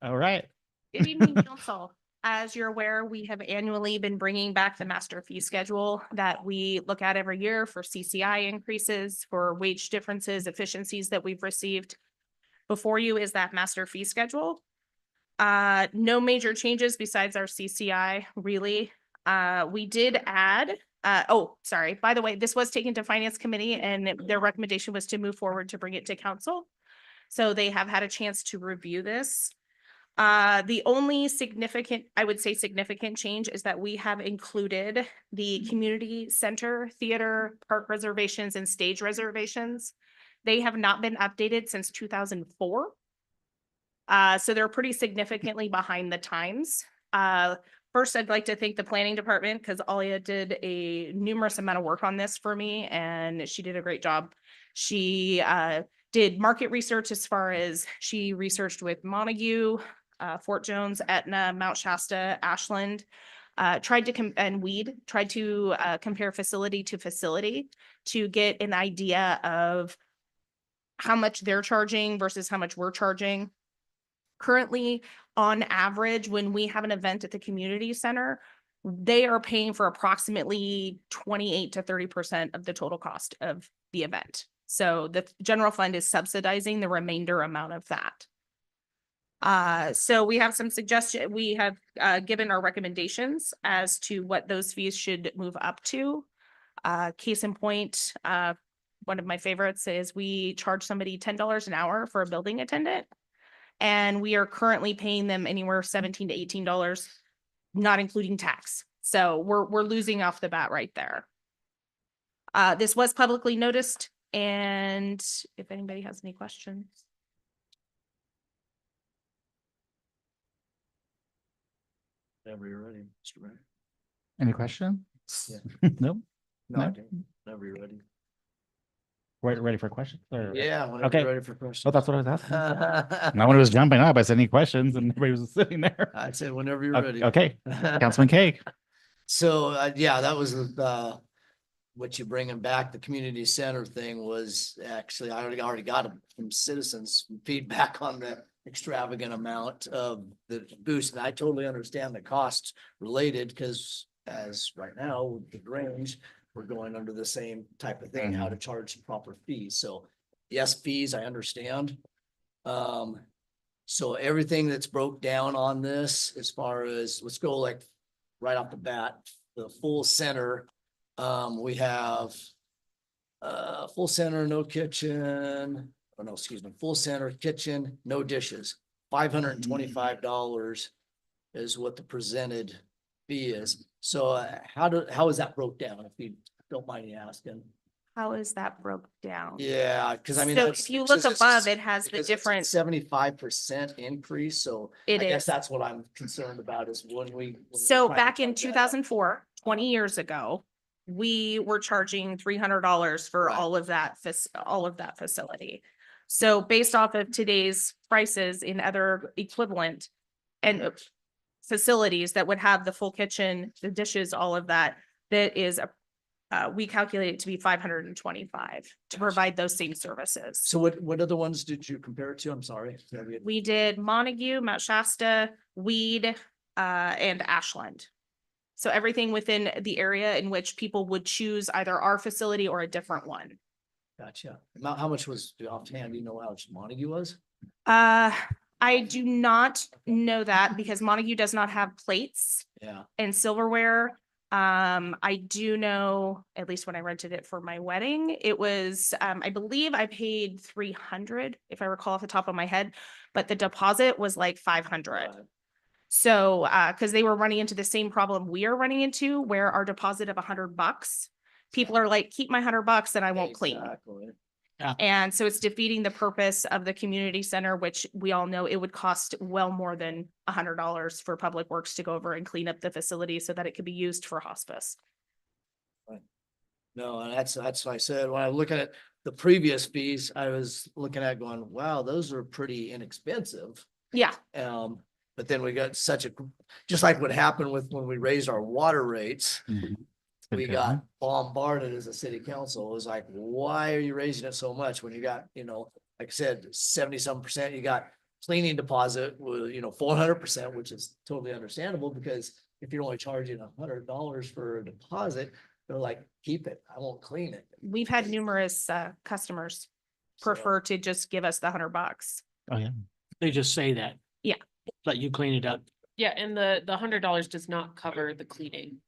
All right. Good evening, council. As you're aware, we have annually been bringing back the master fee schedule that we look at every year for CCI increases, for wage differences, efficiencies that we've received. Before you is that master fee schedule. No major changes besides our CCI, really. We did add, sorry, by the way, this was taken to finance committee and their recommendation was to move forward to bring it to council. So they have had a chance to review this. The only significant, I would say significant change is that we have included the community center, theater, park reservations, and stage reservations. They have not been updated since 2004. So they're pretty significantly behind the times. First, I'd like to thank the planning department because Alia did a numerous amount of work on this for me and she did a great job. She did market research as far as she researched with Montague, Fort Jones, Etna, Mount Shasta, Ashland, tried to compare facility to facility to get an idea of how much they're charging versus how much we're charging. Currently, on average, when we have an event at the community center, they are paying for approximately 28 to 30% of the total cost of the event. So the general fund is subsidizing the remainder amount of that. So we have some suggestions. We have given our recommendations as to what those fees should move up to. Case in point, one of my favorites is we charge somebody $10 an hour for a building attendant. And we are currently paying them anywhere $17 to $18, not including tax. So we're losing off the bat right there. This was publicly noticed, and if anybody has any questions. Whenever you're ready, Mr. Mayor. Any questions? Yeah. Nope. No, I No? didn't. Whenever you're ready. Ready for questions? Or- Yeah, whenever Okay. you're ready for questions. Oh, that's what I was asking. No one was jumping up. I said any questions and everybody was sitting there. I said whenever you're Okay, ready. okay. Councilman Kaeg. So, yeah, that was what you bringing back. The community center thing was actually, I already got some citizens feedback on extravagant amount of the boost. And I totally understand the costs related because as right now with the Grange, we're going under the same type of thing, how to charge proper fees. So yes, fees, I understand. So everything that's broke down on this, as far as, let's go like right off the bat, the full center, we have full center, no kitchen, oh no, excuse me, full center, kitchen, no dishes. $525 is what the presented fee is. So how is that broke down, if you don't mind me asking? How is that broke down? Yeah, because I mean. So that's- if you because look it's- above, it has the because it's a different, 75% increase, so I It guess is. that's what I'm concerned about is when we. so back in 2004, 20 years ago, we were charging $300 for Right. all of that, all of that facility. So based off of today's prices in other equivalent and facilities that would have the full kitchen, the dishes, all of that, that is, we calculate it to be 525 to provide those same services. So what other ones did you compare it to? I'm sorry. We did Montague, Mount Shasta, Weed, and Ashland. So everything within the area in which people would choose either our facility or a different one. Gotcha. How much was offhand? Do you know how much Montague was? I do not know that because Montague does not have plates Yeah. and silverware. I do know, at least when I rented it for my wedding, it was, I believe I paid 300, if I recall off the top of my head, but the deposit was like 500. Right. So, cause they were running into the same problem we are running into where our deposit of $100, people are like, keep my $100 and I won't clean. Exactly. And so it's defeating the purpose of the community center, which we all know it would cost well more than $100 for Public Works to go over and clean up the facility so that it could be used for hospice. No, and that's what I said. When I look at the previous fees, I was looking at going, wow, those are pretty inexpensive. Yeah, But then we got just like what happened with when we raised our water rates. We got bombarded as a city council. It was like, why are you raising it so much when you got, like I said, 70-some%, you got cleaning deposit with, 400%, which is totally understandable because if you're only charging $100 for a deposit, they're like, keep it. I won't clean it. we've had numerous customers prefer to just give us the $100. Oh, yeah. They just say that. Yeah. Let you clean it up. Yeah, and the $100 does not cover the cleaning.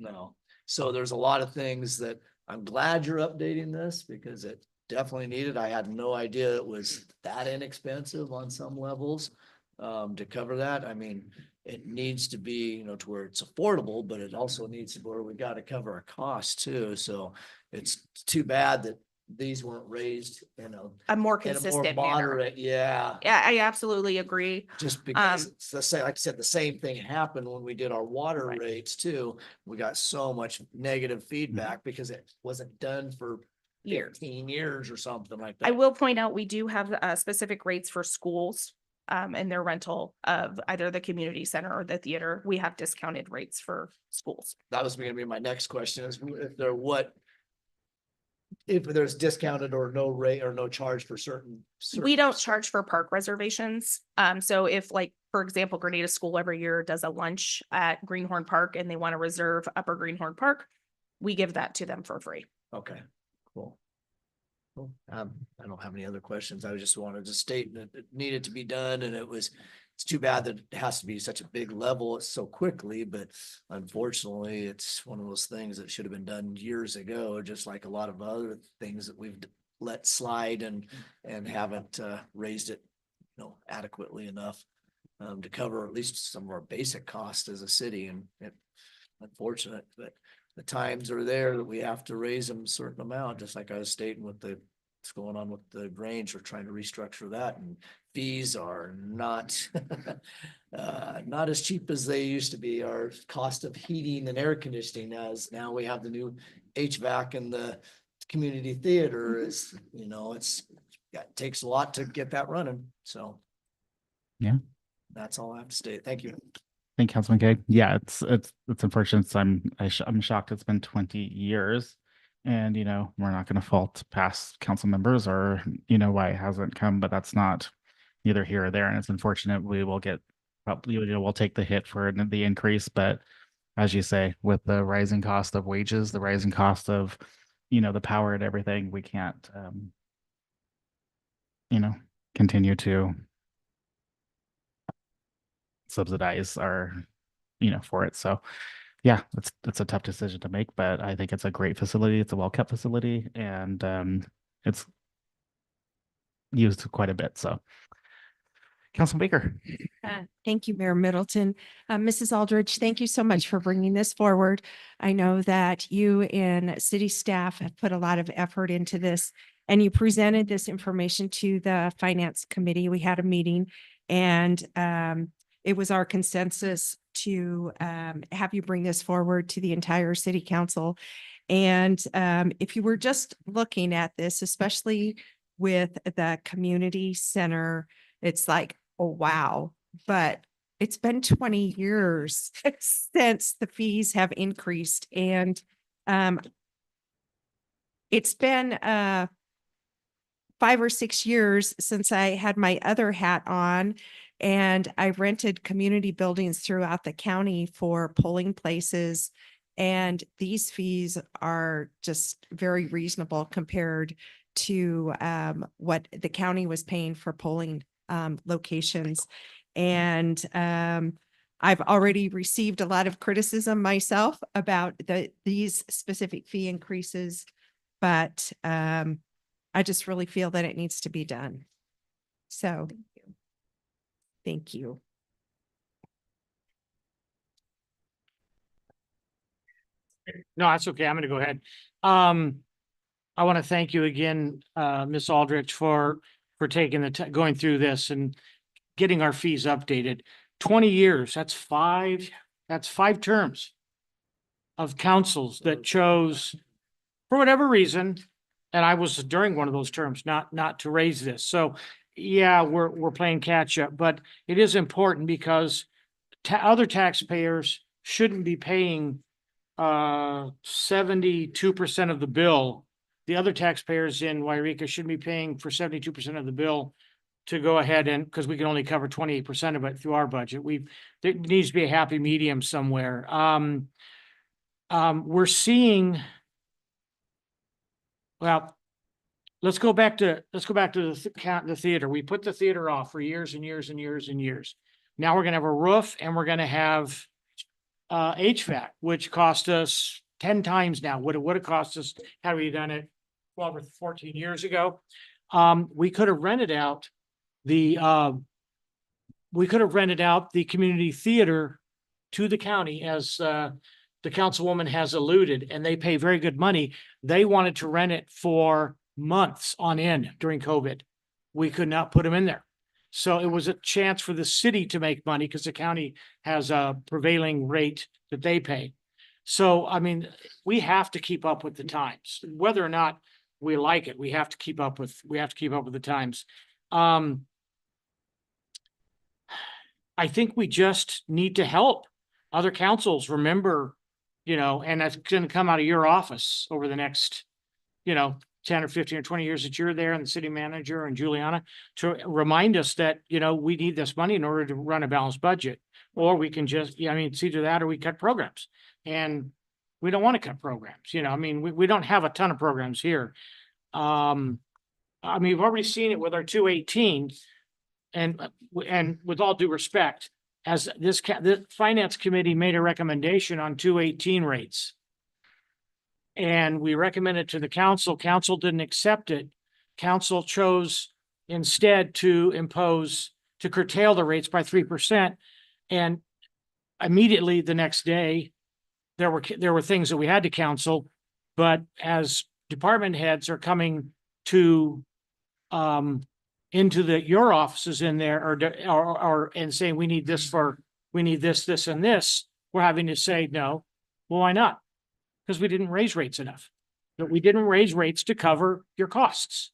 No. So there's a lot of things that I'm glad you're updating this because it definitely needed. I had no idea it was that inexpensive on some levels to cover that. I mean, it needs to be, to where it's affordable, but it also needs to be where we got to cover our costs too. So it's too bad that these weren't raised, A more in a more consistent manner. moderate, yeah. Yeah, I absolutely agree. Just because it's the same, like I said, the same thing happened when we did our water rates too. We got so much negative feedback because it wasn't done for Years. 15 years or something like that. I will point out, we do have specific rates for schools and their rental of either the community center or the theater. We have discounted rates for schools. That was gonna be my next question is if there's discounted or no rate or no charge for certain. We don't charge for park reservations. So if like, for example, Grenada School every year does a lunch at Greenhorn Park and they want to reserve Upper Greenhorn Park, we give that to them for free. Okay, cool. Cool. I don't have any other questions. I just wanted to state that it needed to be done and it's too bad that it has to be such a big level so quickly, but unfortunately, it's one of those things that should have been done years ago, just like a lot of other things that we've let slide and haven't raised it, adequately enough to cover at least some of our basic costs as a city. And unfortunate, but the times are there that we have to raise them a certain amount, just like I was stating with what's going on with the Grange. We're trying to restructure that and fees are not not as cheap as they used to be. Our cost of heating and air conditioning, as now we have the new HVAC in the community theater is, it takes a lot to get that running. So Yeah. That's all I have to state. Thank you. Thank you, Councilman Kay. Yeah, it's unfortunate. I'm shocked it's been 20 years. And, we're not going to fault past council members or, why it hasn't come, but that's not neither here or there. And it's unfortunate we will get, probably, we'll take the hit for the increase, but as you say, with the rising cost of wages, the rising cost of, the power and everything, we can't, continue to subsidize our, for it. So yeah, it's a tough decision to make, but I think it's a great facility. It's a well-kept facility, and it's used quite a bit. So Councilman Baker. Thank you, Mayor Middleton. Mrs. Aldridge, thank you so much for bringing this forward. I know that you and city staff have put a lot of effort into this, and you presented this information to the Finance Committee. We had a meeting, and it was our consensus to have you bring this forward to the entire city council. And if you were just looking at this, especially with the community center, it's like, oh, wow. But it's been 20 years since the fees have increased. And it's been 5 or 6 years since I had my other hat on, and I rented community buildings throughout the county for polling places. And these fees are just very reasonable compared to what the county was paying for polling locations. And I've already received a lot of criticism myself about these specific fee increases, but I just really feel that it needs to be done. So thank you. No, that's okay. I'm going to go ahead. I want to thank you again, Ms. Aldrich, for taking going through this and getting our fees updated. 20 years, that's five terms of councils that chose, for whatever reason, and I was during one of those terms, not to raise this. So yeah, we're playing catch up, but it is important because other taxpayers shouldn't be paying 72% of the bill. The other taxpayers in Wairika shouldn't be paying for 72% of the bill to go ahead and, because we can only cover 28% of it through our budget. There needs to be a happy medium somewhere. We're seeing, well, let's go back to the theater. We put the theater off for years and years and years and years. Now we're gonna have a roof, and we're gonna have HVAC, which cost us 10 times now what it would have cost us had we done it 12 or 14 years ago. We could have rented out the community theater to the county, as the councilwoman has alluded, and they pay very good money. They wanted to rent it for months on end during COVID. We could not put them in there. So it was a chance for the city to make money because the county has a prevailing rate that they pay. So, I mean, we have to keep up with the times, whether or not we like it. We have to keep up with the times. I think we just need to help other councils remember, and that's going to come out of your office over the next, 10 or 15 or 20 years that you're there, and the city manager and Juliana, to remind us that, we need this money in order to run a balanced budget. Or we can just, it's either that or we cut programs. And we don't want to cut programs, we don't have a ton of programs here. We've already seen it with our 218, and with all due respect, as the finance committee made a recommendation on 218 rates. And we recommended to the council. Council didn't accept it. Council chose instead to curtail the rates by 3%. And immediately the next day, there were things that we had to counsel, but as department heads are coming to into your offices in there, or and saying we need this, this, and this, we're having to say no. Well, why not? Because we didn't raise rates enough. But we didn't raise rates to cover your costs.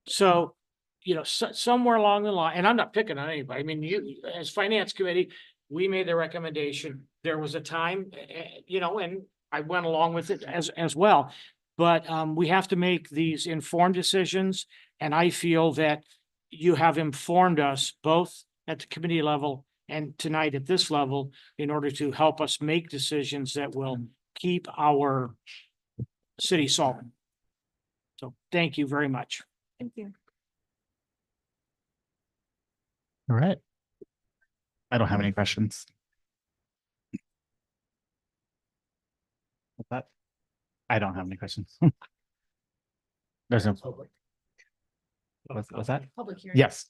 So, somewhere along the line, and I'm not picking on anybody. You, as finance committee, we made the recommendation. There was a time, and I went along with it as well. But we have to make these informed decisions. And I feel that, you have informed us both at the committee level and tonight at this level in order to help us make decisions that will keep our city solvent. So thank you very much. Thank you. All right. I don't have any questions. What's that? I don't have any questions. There's no. What's that? Public hearing. Yes.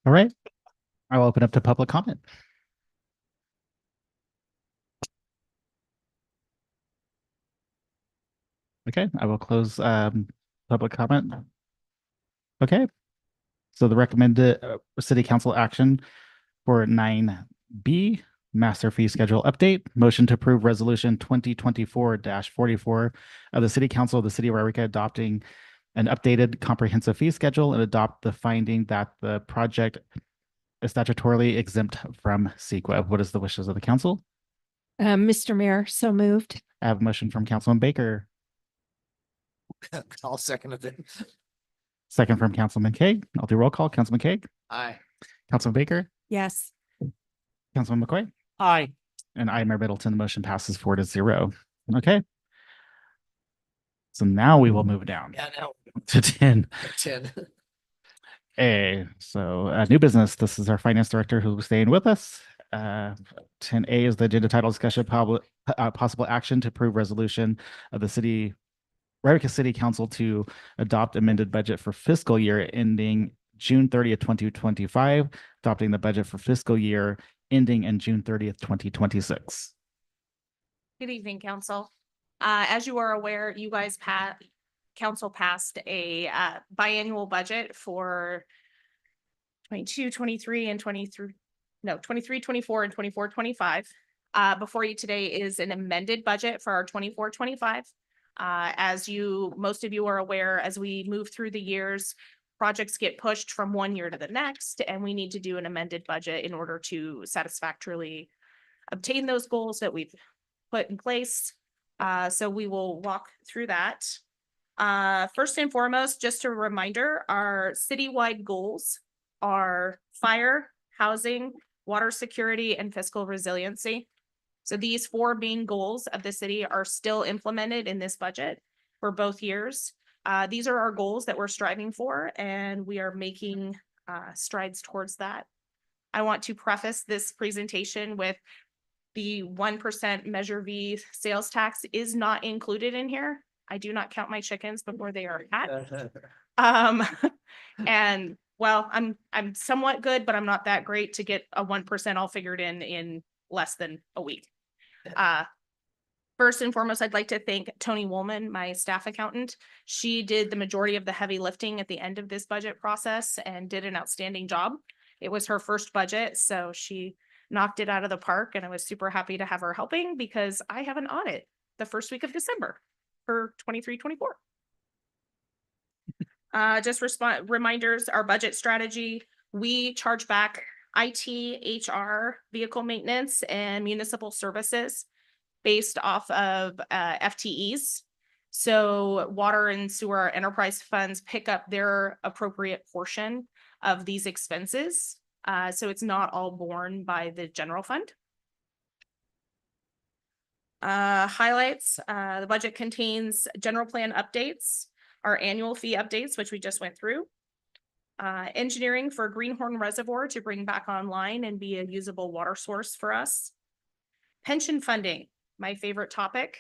All right. I will open up to public comment. Okay, I will close public comment. Okay. So the recommended city council action for 9B, master fee schedule update, motion to approve resolution 2024-44 of the city council of the city of Wairika adopting an updated comprehensive fee schedule and adopt the finding that the project is statutorily exempt from CEQA. What is the wishes of the council? Mr. Mayor, so moved. I have a motion from Councilman Baker, I'll second it. second from Councilman Kaeg. I'll do roll call. Councilman Kaeg, Aye. Councilman Baker, Yes. Councilman McCoy, Aye. and I, Mayor Middleton. The motion passes 4-0. Okay. So now we will move down Yeah, no, to 10. 10. So new business. This is our finance director who's staying with us. 10A is the agenda title discussion, possible action to approve resolution of the Wairika City Council to adopt amended budget for fiscal year ending June 30th, 2025, adopting the budget for fiscal year ending in June 30th, 2026. Good evening, council. As you are aware, you guys council passed a biannual budget for 22, 23, and 23, no, 23, 24, and 24, 25. Before you today is an amended budget for our 24, 25. As most of you are aware, as we move through the years, projects get pushed from one year to the next, and we need to do an amended budget in order to satisfactorily obtain those goals that we've put in place. So we will walk through that. First and foremost, just a reminder, our citywide goals are fire, housing, water security, and fiscal resiliency. So these 4 main goals of the city are still implemented in this budget for both years. These are our goals that we're striving for, and we are making strides towards that. I want to preface this presentation with the 1% Measure V sales tax is not included in here. I do not count my chickens before they are hatched. And well, I'm somewhat good, but I'm not that great to get a 1% all figured in less than a week. First and foremost, I'd like to thank Tony Woolman, my staff accountant. She did the majority of the heavy lifting at the end of this budget process and did an outstanding job. It was her first budget, so she knocked it out of the park, and I was super happy to have her helping because I have an audit the first week of December for 23-24. Just reminders, our budget strategy, we charge back IT, HR, vehicle maintenance, and municipal services based off of FTEs. So water and sewer enterprise funds pick up their appropriate portion of these expenses. So it's not all borne by the general fund. Highlights, the budget contains general plan updates, our annual fee updates, which we just went through. Engineering for Greenhorn Reservoir to bring back online and be a usable water source for us. Pension funding, my favorite topic.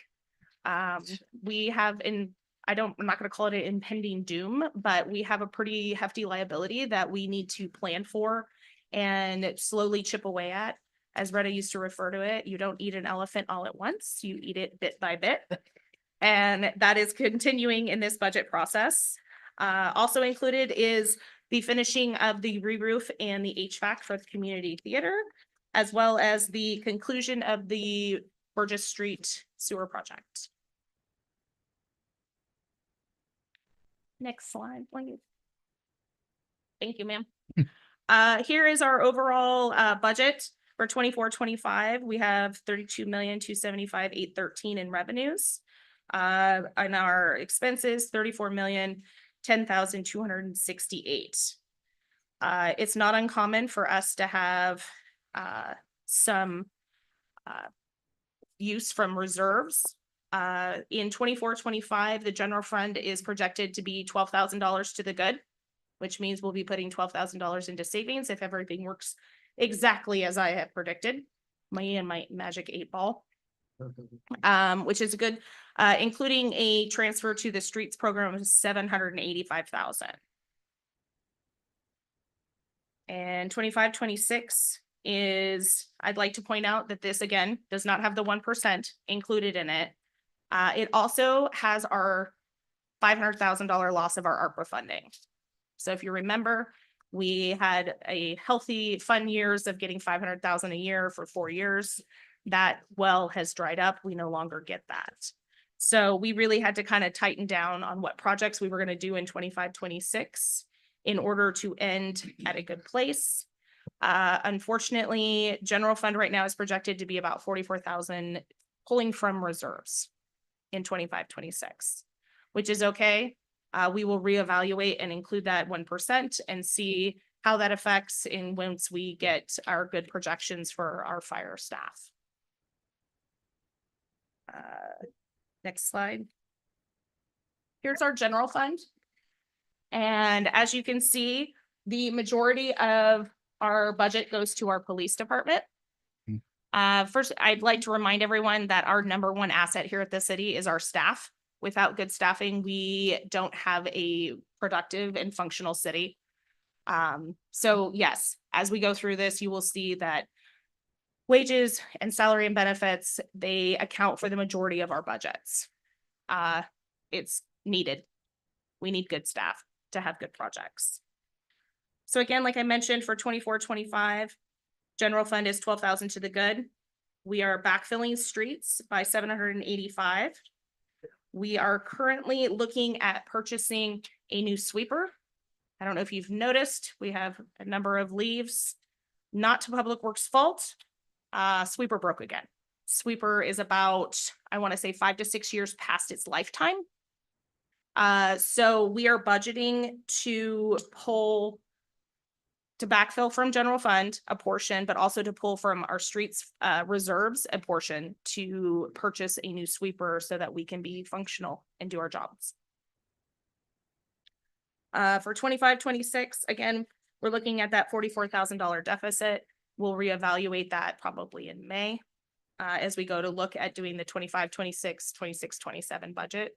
We have I'm not going to call it an impending doom, but we have a pretty hefty liability that we need to plan for and slowly chip away at. As Retta used to refer to it, you don't eat an elephant all at once, you eat it bit by bit. And that is continuing in this budget process. Also included is the finishing of the re-roof and the HVAC for the community theater, as well as the conclusion of the Burgess Street sewer project. Next slide, please. Thank you, ma'am. Here is our overall budget for 24-25. We have 32,275,813 in revenues. And our expenses, 34,260,000 $10,268. It's not uncommon for us to have some use from reserves. In 24-25, the general fund is projected to be $12,000 to the good, which means we'll be putting $12,000 into savings if everything works exactly as I have predicted. My magic 8-ball, which is a good, including a transfer to the streets program of $785,000. And 25-26 is, I'd like to point out that this again does not have the 1% included in it. It also has our $500,000 loss of our ARPA funding. So if you remember, we had a healthy, fun years of getting $500,000 a year for 4 years. That well has dried up. We no longer get that. So we really had to kind of tighten down on what projects we were going to do in 25-26 in order to end at a good place. Unfortunately, general fund right now is projected to be about 44,000 pulling from reserves in 25-26, which is okay. We will reevaluate and include that 1% and see how that affects in once we get our good projections for our fire staff. Next slide. Here's our general fund. And as you can see, the majority of our budget goes to our police department. First, I'd like to remind everyone that our #1 asset here at the city is our staff. Without good staffing, we don't have a productive and functional city. So yes, as we go through this, you will see that wages and salary and benefits, they account for the majority of our budgets. It's needed. We need good staff to have good projects. So again, like I mentioned, for 24-25, general fund is 12,000 to the good. We are backfilling streets by 785. We are currently looking at purchasing a new sweeper. I don't know if you've noticed, we have a number of leaves, not to Public Works' fault. Sweeper broke again. Sweeper is about, I want to say 5 to 6 years past its lifetime. So we are budgeting to backfill from general fund a portion, but also to pull from our streets reserves a portion to purchase a new sweeper so that we can be functional and do our jobs. For 25-26, again, we're looking at that $44,000 deficit. We'll reevaluate that probably in May as we go to look at doing the 25-26, 26-27 budget.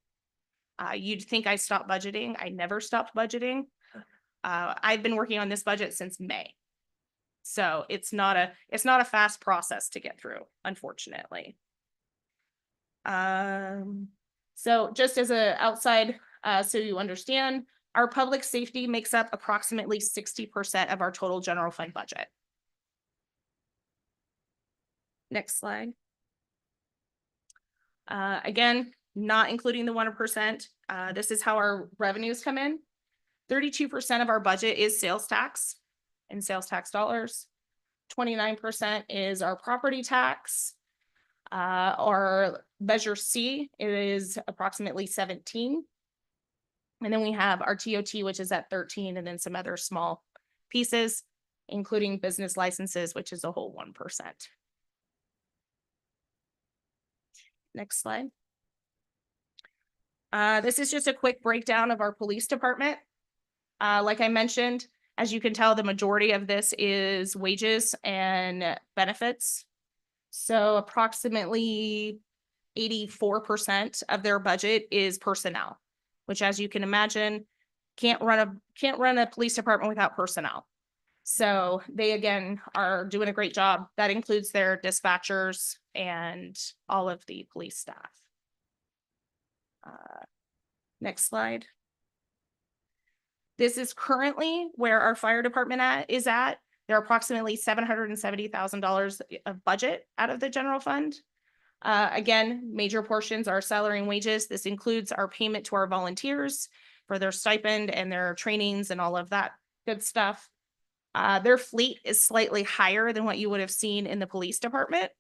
You'd think I stopped budgeting. I never stopped budgeting. I've been working on this budget since May. So it's not a fast process to get through, unfortunately. So just as a outside, so you understand, our public safety makes up approximately 60% of our total general fund budget. Next slide. Again, not including the 1%. This is how our revenues come in. 32% of our budget is sales tax and sales tax dollars. 29% is our property tax. Our Measure C is approximately 17. And then we have our TOT, which is at 13, and then some other small pieces, including business licenses, which is a whole 1%. Next slide. This is just a quick breakdown of our police department. Like I mentioned, as you can tell, the majority of this is wages and benefits. So approximately 84% of their budget is personnel, which, as you can imagine, can't run a police department without personnel. So they, again, are doing a great job. That includes their dispatchers and all of the police staff. Next slide. This is currently where our fire department is at. There are approximately $770,000 of budget out of the general fund. Again, major portions are salary and wages. This includes our payment to our volunteers for their stipend and their trainings and all of that good stuff. Their fleet is slightly higher than what you would have seen in the police department,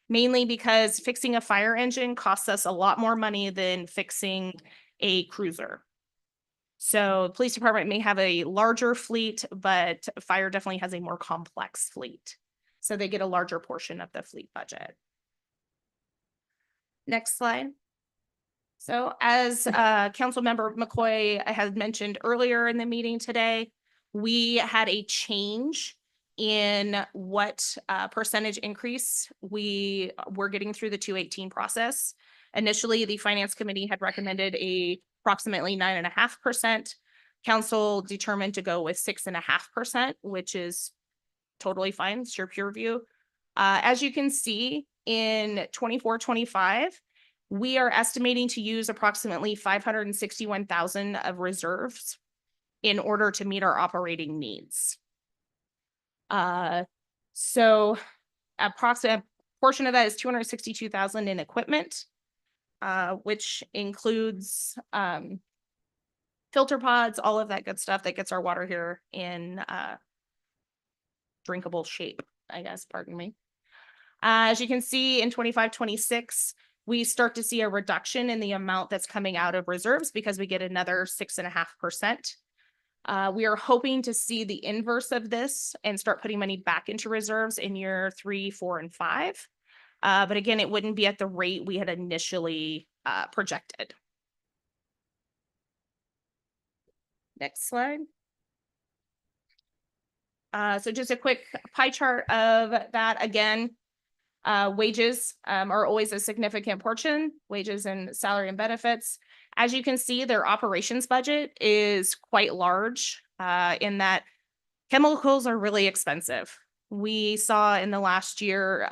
mainly because fixing a fire engine costs us a lot more money than fixing a cruiser. So the police department may have a larger fleet, but fire definitely has a more complex fleet. So they get a larger portion of the fleet budget. Next slide. So as Councilmember McCoy had mentioned earlier in the meeting today, we had a change in what percentage increase we were getting through the 218 process. Initially, the Finance Committee had recommended approximately 9.5%. Council determined to go with 6.5%, which is totally fine. It's your peer review. As you can see in 24-25, we are estimating to use approximately 561,000 of reserves in order to meet our operating needs. So approximate portion of that is 262,000 in equipment, which includes filter pods, all of that good stuff that gets our water here in drinkable shape, I guess, pardon me. As you can see in 25-26, we start to see a reduction in the amount that's coming out of reserves because we get another 6.5%. We are hoping to see the inverse of this and start putting money back into reserves in year 3, 4, and 5. But again, it wouldn't be at the rate we had initially projected. Next slide. So just a quick pie chart of that again. Wages are always a significant portion, wages and salary and benefits. As you can see, their operations budget is quite large in that chemicals are really expensive. We saw in the last year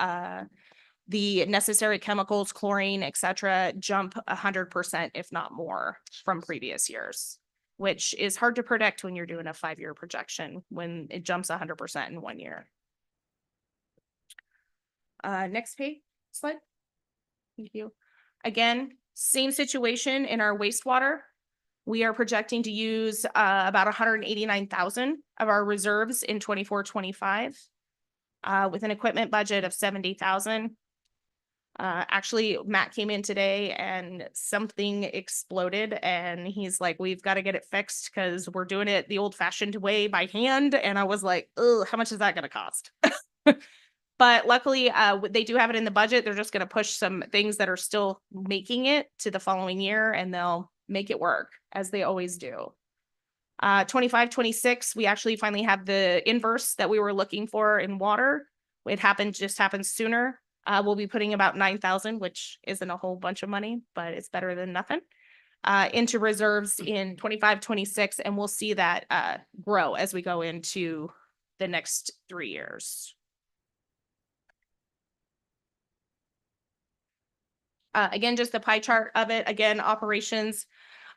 the necessary chemicals, chlorine, et cetera, jump 100%, if not more, from previous years, which is hard to predict when you're doing a 5-year projection when it jumps 100% in 1 year. Next page, slide. Thank you. Again, same situation in our wastewater. We are projecting to use about 189,000 of our reserves in 24-25 with an equipment budget of 70,000. Actually, Matt came in today and something exploded and he's like, we've got to get it fixed because we're doing it the old fashioned way by hand. And I was like, oh, how much is that going to cost? But luckily, they do have it in the budget. They're just going to push some things that are still making it to the following year, and they'll make it work, as they always do. 25-26, we actually finally have the inverse that we were looking for in water. It just happened sooner. We'll be putting about 9,000, which isn't a whole bunch of money, but it's better than nothing, into reserves in 25-26, and we'll see that grow as we go into the next 3 years. Again, just the pie chart of it. Again, operations,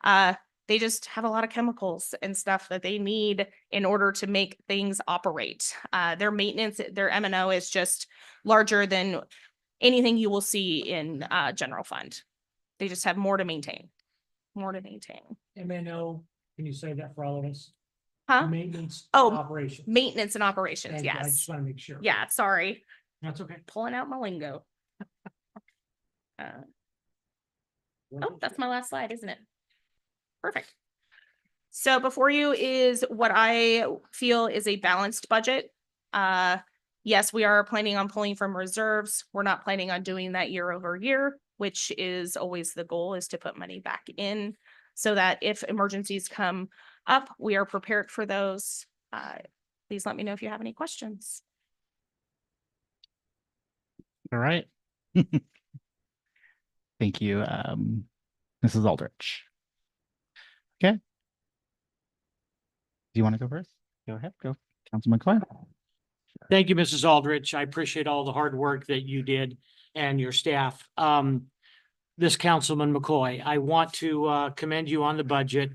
they just have a lot of chemicals and stuff that they need in order to make things operate. Their maintenance, their M&O is just larger than anything you will see in general fund. They just have more to maintain, M&O, can you say that for all of us? Huh? Maintenance. Oh, operations. Maintenance and operations, Thank you. I yes. just want to make sure. Yeah, sorry. That's okay. Pulling out my lingo. Oh, that's my last slide, isn't it? Perfect. So before you is what I feel is a balanced budget. Yes, we are planning on pulling from reserves. We're not planning on doing that year over year, which is always the goal, is to put money back in so that if emergencies come up, we are prepared for those. Please let me know if you have any questions. All right. Thank you, Mrs. Aldrich. Okay. Do you want to go first? Go ahead, go, Councilman Coyle. Thank you, Mrs. Aldrich. I appreciate all the hard work that you did and your staff. This Councilman McCoy, I want to commend you on the budget.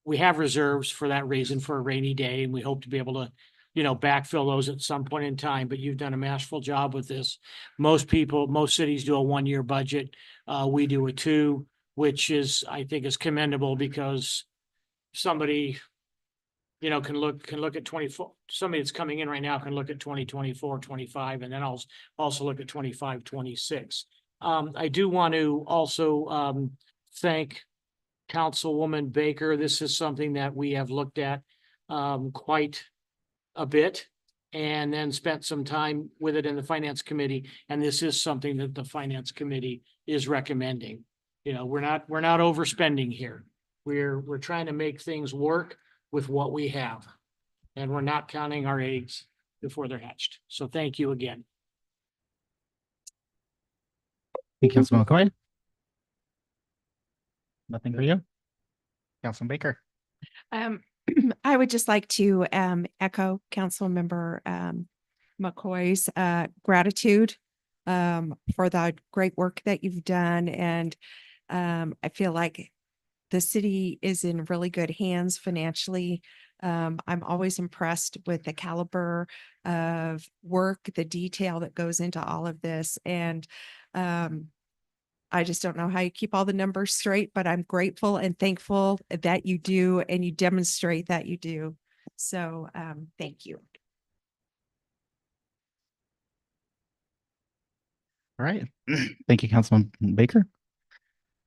We have reserves for that reason, for a rainy day, and we hope to be able to, backfill those at some point in time, but you've done a masterful job with this. Most cities do a 1-year budget. We do a 2, which is, I think, is commendable because somebody, can look at 24, somebody that's coming in right now can look at 2024, 25, and then also look at 25, 26. I do want to also thank Councilwoman Baker, this is something that we have looked at quite a bit and then spent some time with it in the finance committee. And this is something that the finance committee is recommending. You know, we're not overspending here. We're trying to make things work with what we have. And we're not counting our eggs before they're hatched. So thank you again. Thank you, Councilman McCoy. Nothing for you? Councilman Baker. I would just like to echo Councilmember McCoy's gratitude for the great work that you've done. And I feel like the city is in really good hands financially. I'm always impressed with the caliber of work, the detail that goes into all of this. And I just don't know how you keep all the numbers straight, but I'm grateful and thankful that you do and you demonstrate that you do. So thank you. All right. Thank you, Councilman Baker.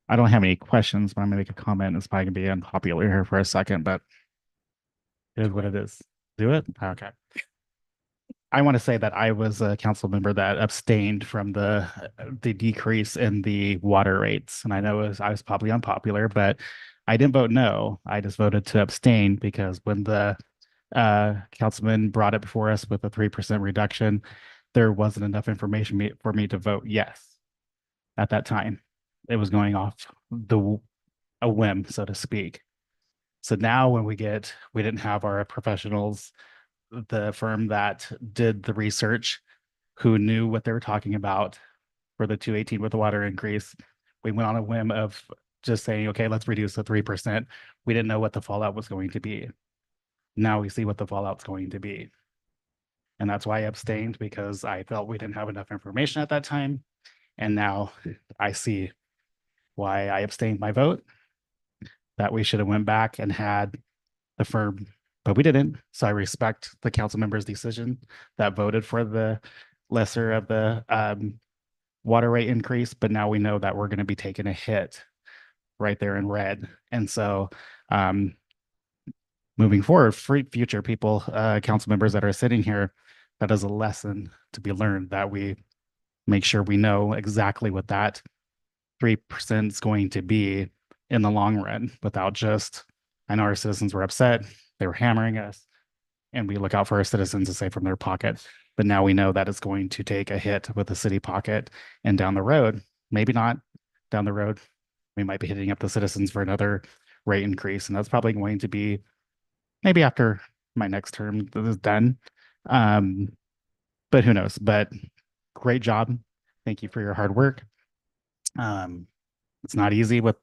I don't have any questions, but I'm gonna make a comment. It's probably gonna be unpopular here for a second, but it is what it is. Do it? Okay. I want to say that I was a council member that abstained from the decrease in the water rates. And I know I was probably unpopular, but I didn't vote no. I just voted to abstain because when the councilman brought it before us with a 3% reduction, there wasn't enough information for me to vote yes at that time. It was going off a whim, so to speak. So now when we didn't have our professionals, the firm that did the research, who knew what they were talking about for the 218 with the water increase. We went on a whim of just saying, okay, let's reduce the 3%. We didn't know what the fallout was going to be. Now we see what the fallout's going to be. And that's why I abstained, because I felt we didn't have enough information at that time. And now I see why I abstained my vote, that we should have went back and had the firm, but we didn't. So I respect the council members' decision that voted for the lesser of the water rate increase, but now we know that we're going to be taking a hit right there in red. And so moving forward, for future people, council members that are sitting here, that is a lesson to be learned, that we make sure we know exactly what that 3% is going to be in the long run, without just, I know our citizens were upset, they were hammering us, and we look out for our citizens to save from their pocket. But now we know that it's going to take a hit with the city pocket, and down the road, maybe not down the road, we might be hitting up the citizens for another rate increase. And that's probably going to be maybe after my next term is done. But who knows? But great job. Thank you for your hard work. It's not easy with,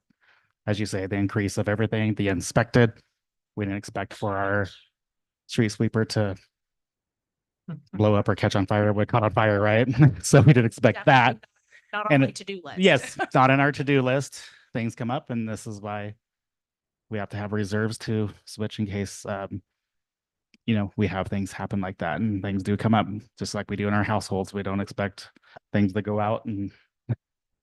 as you say, the increase of everything, the inspected. We didn't expect for our street sweeper to blow up or catch on fire what caught on fire, right? So we didn't expect that. Not on And my to-do list. yes, it's not on our to-do list. Things come up, and this is why we have to have reserves to switch in case we have things happen like that, and things do come up, just like we do in our households. We don't expect things to go out and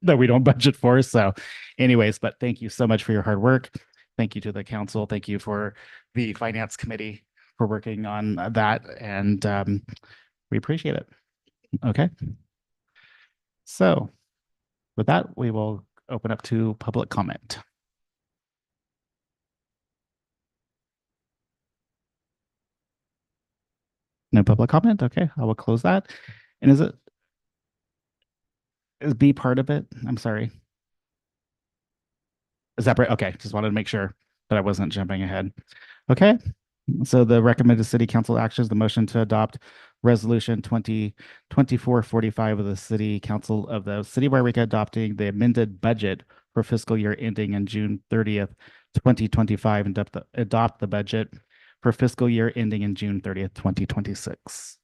that we don't budget for. So anyways, but thank you so much for your hard work. Thank you to the council. Thank you for the finance committee for working on that. And we appreciate it. Okay. So with that, we will open up to public comment. No public comment? Okay, I will close that. And is B part of it? I'm sorry. Is that right? Okay, just wanted to make sure that I wasn't jumping ahead. Okay, so the recommended city council actions, the motion to adopt resolution 2024-45 of the city council of the city of Wairika adopting the amended budget for fiscal year ending in June 30th, 2025, and adopt the budget for fiscal year ending in June 30th, 2026.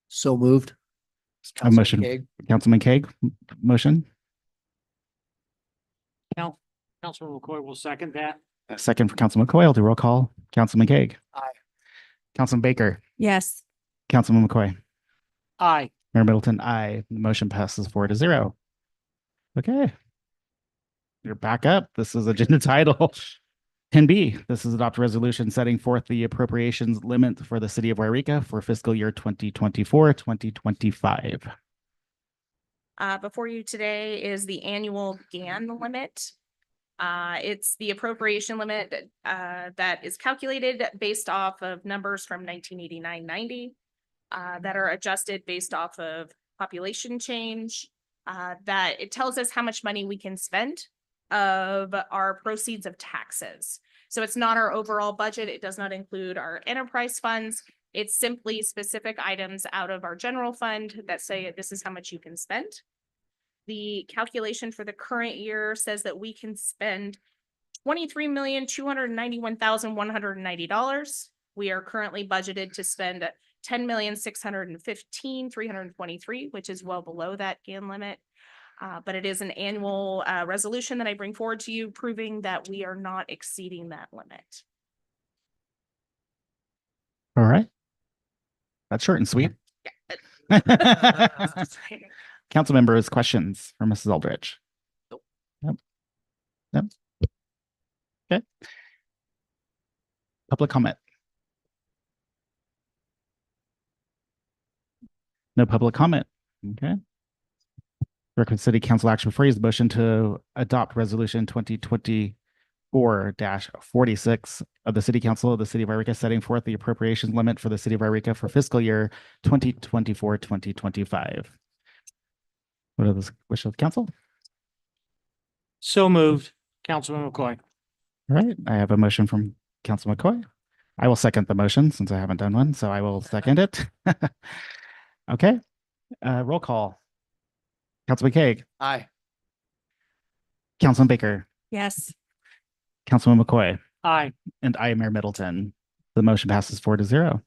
So moved. A motion, Councilman Kaeg, motion. Councilman McCoy will second that. A second for Councilman McCoy. I'll do roll call. Councilman Kaeg. Aye. Councilman Baker. Yes. Councilman McCoy. Aye. Mayor Middleton, aye. The motion passes 4-0. Okay. you're back up. This is agenda title 10B. This is adopt a resolution setting forth the appropriations limit for the city of Wairika for fiscal year 2024-2025. Before you today is the annual GAN limit. It's the appropriation limit that is calculated based off of numbers from 1989-90 that are adjusted based off of population change. That it tells us how much money we can spend of our proceeds of taxes. So it's not our overall budget. It does not include our enterprise funds. It's simply specific items out of our general fund that say this is how much you can spend. The calculation for the current year says that we can spend $23,291,190. We are currently budgeted to spend $10,615,323, which is well below that GAN limit. But it is an annual resolution that I bring forward to you, proving that we are not exceeding that limit. All right. That's short and sweet. Council members, questions for Mrs. Aldrich? Nope. Yep. Yep. Okay. Public comment. No public comment. Okay. Recommend City Council action before you is the motion to adopt resolution 2024-46 of the City Council of the City of Wairika setting forth the appropriations limit for the City of Wairika for fiscal year 2024-2025. What are the wishes of the council? So moved, Councilman McCoy. All right, I have a motion from Council McCoy. I will second the motion since I haven't done one, so I will second it. Okay, roll call. Councilman Kaag, Aye. Councilman Baker, Yes. Councilman McCoy, Aye. and I am Mayor Middleton. The motion passes 4-0.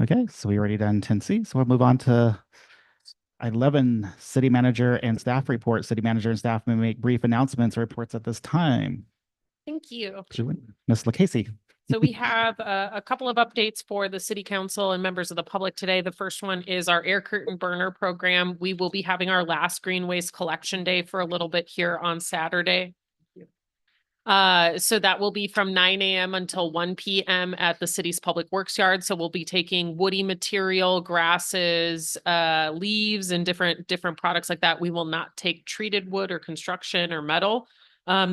Okay, so we already done 10C, so we'll move on to 11, City Manager and Staff Report. City Manager and staff may make brief announcements or reports at this time. Thank you. Ms. LaCasey. So we have a couple of updates for the city council and members of the public today. The first one is our air curtain burner program. We will be having our last green waste collection day for a little bit here on Saturday. So that will be from 9 a.m. until 1 p.m. at the city's public works yard. So we'll be taking woody material, grasses, leaves, and different products like that. We will not take treated wood or construction or metal.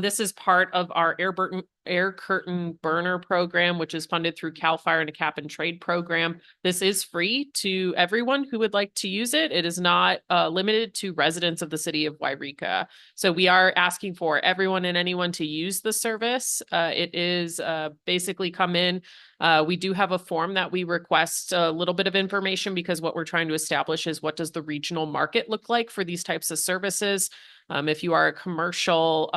This is part of our air curtain burner program, which is funded through CAL FIRE and a cap and trade program. This is free to everyone who would like to use it. It is not limited to residents of the city of Wairika. So we are asking for everyone and anyone to use the service. It is basically come in. We do have a form that we request a little bit of information because what we're trying to establish is what does the regional market look like for these types of services. If you are a commercial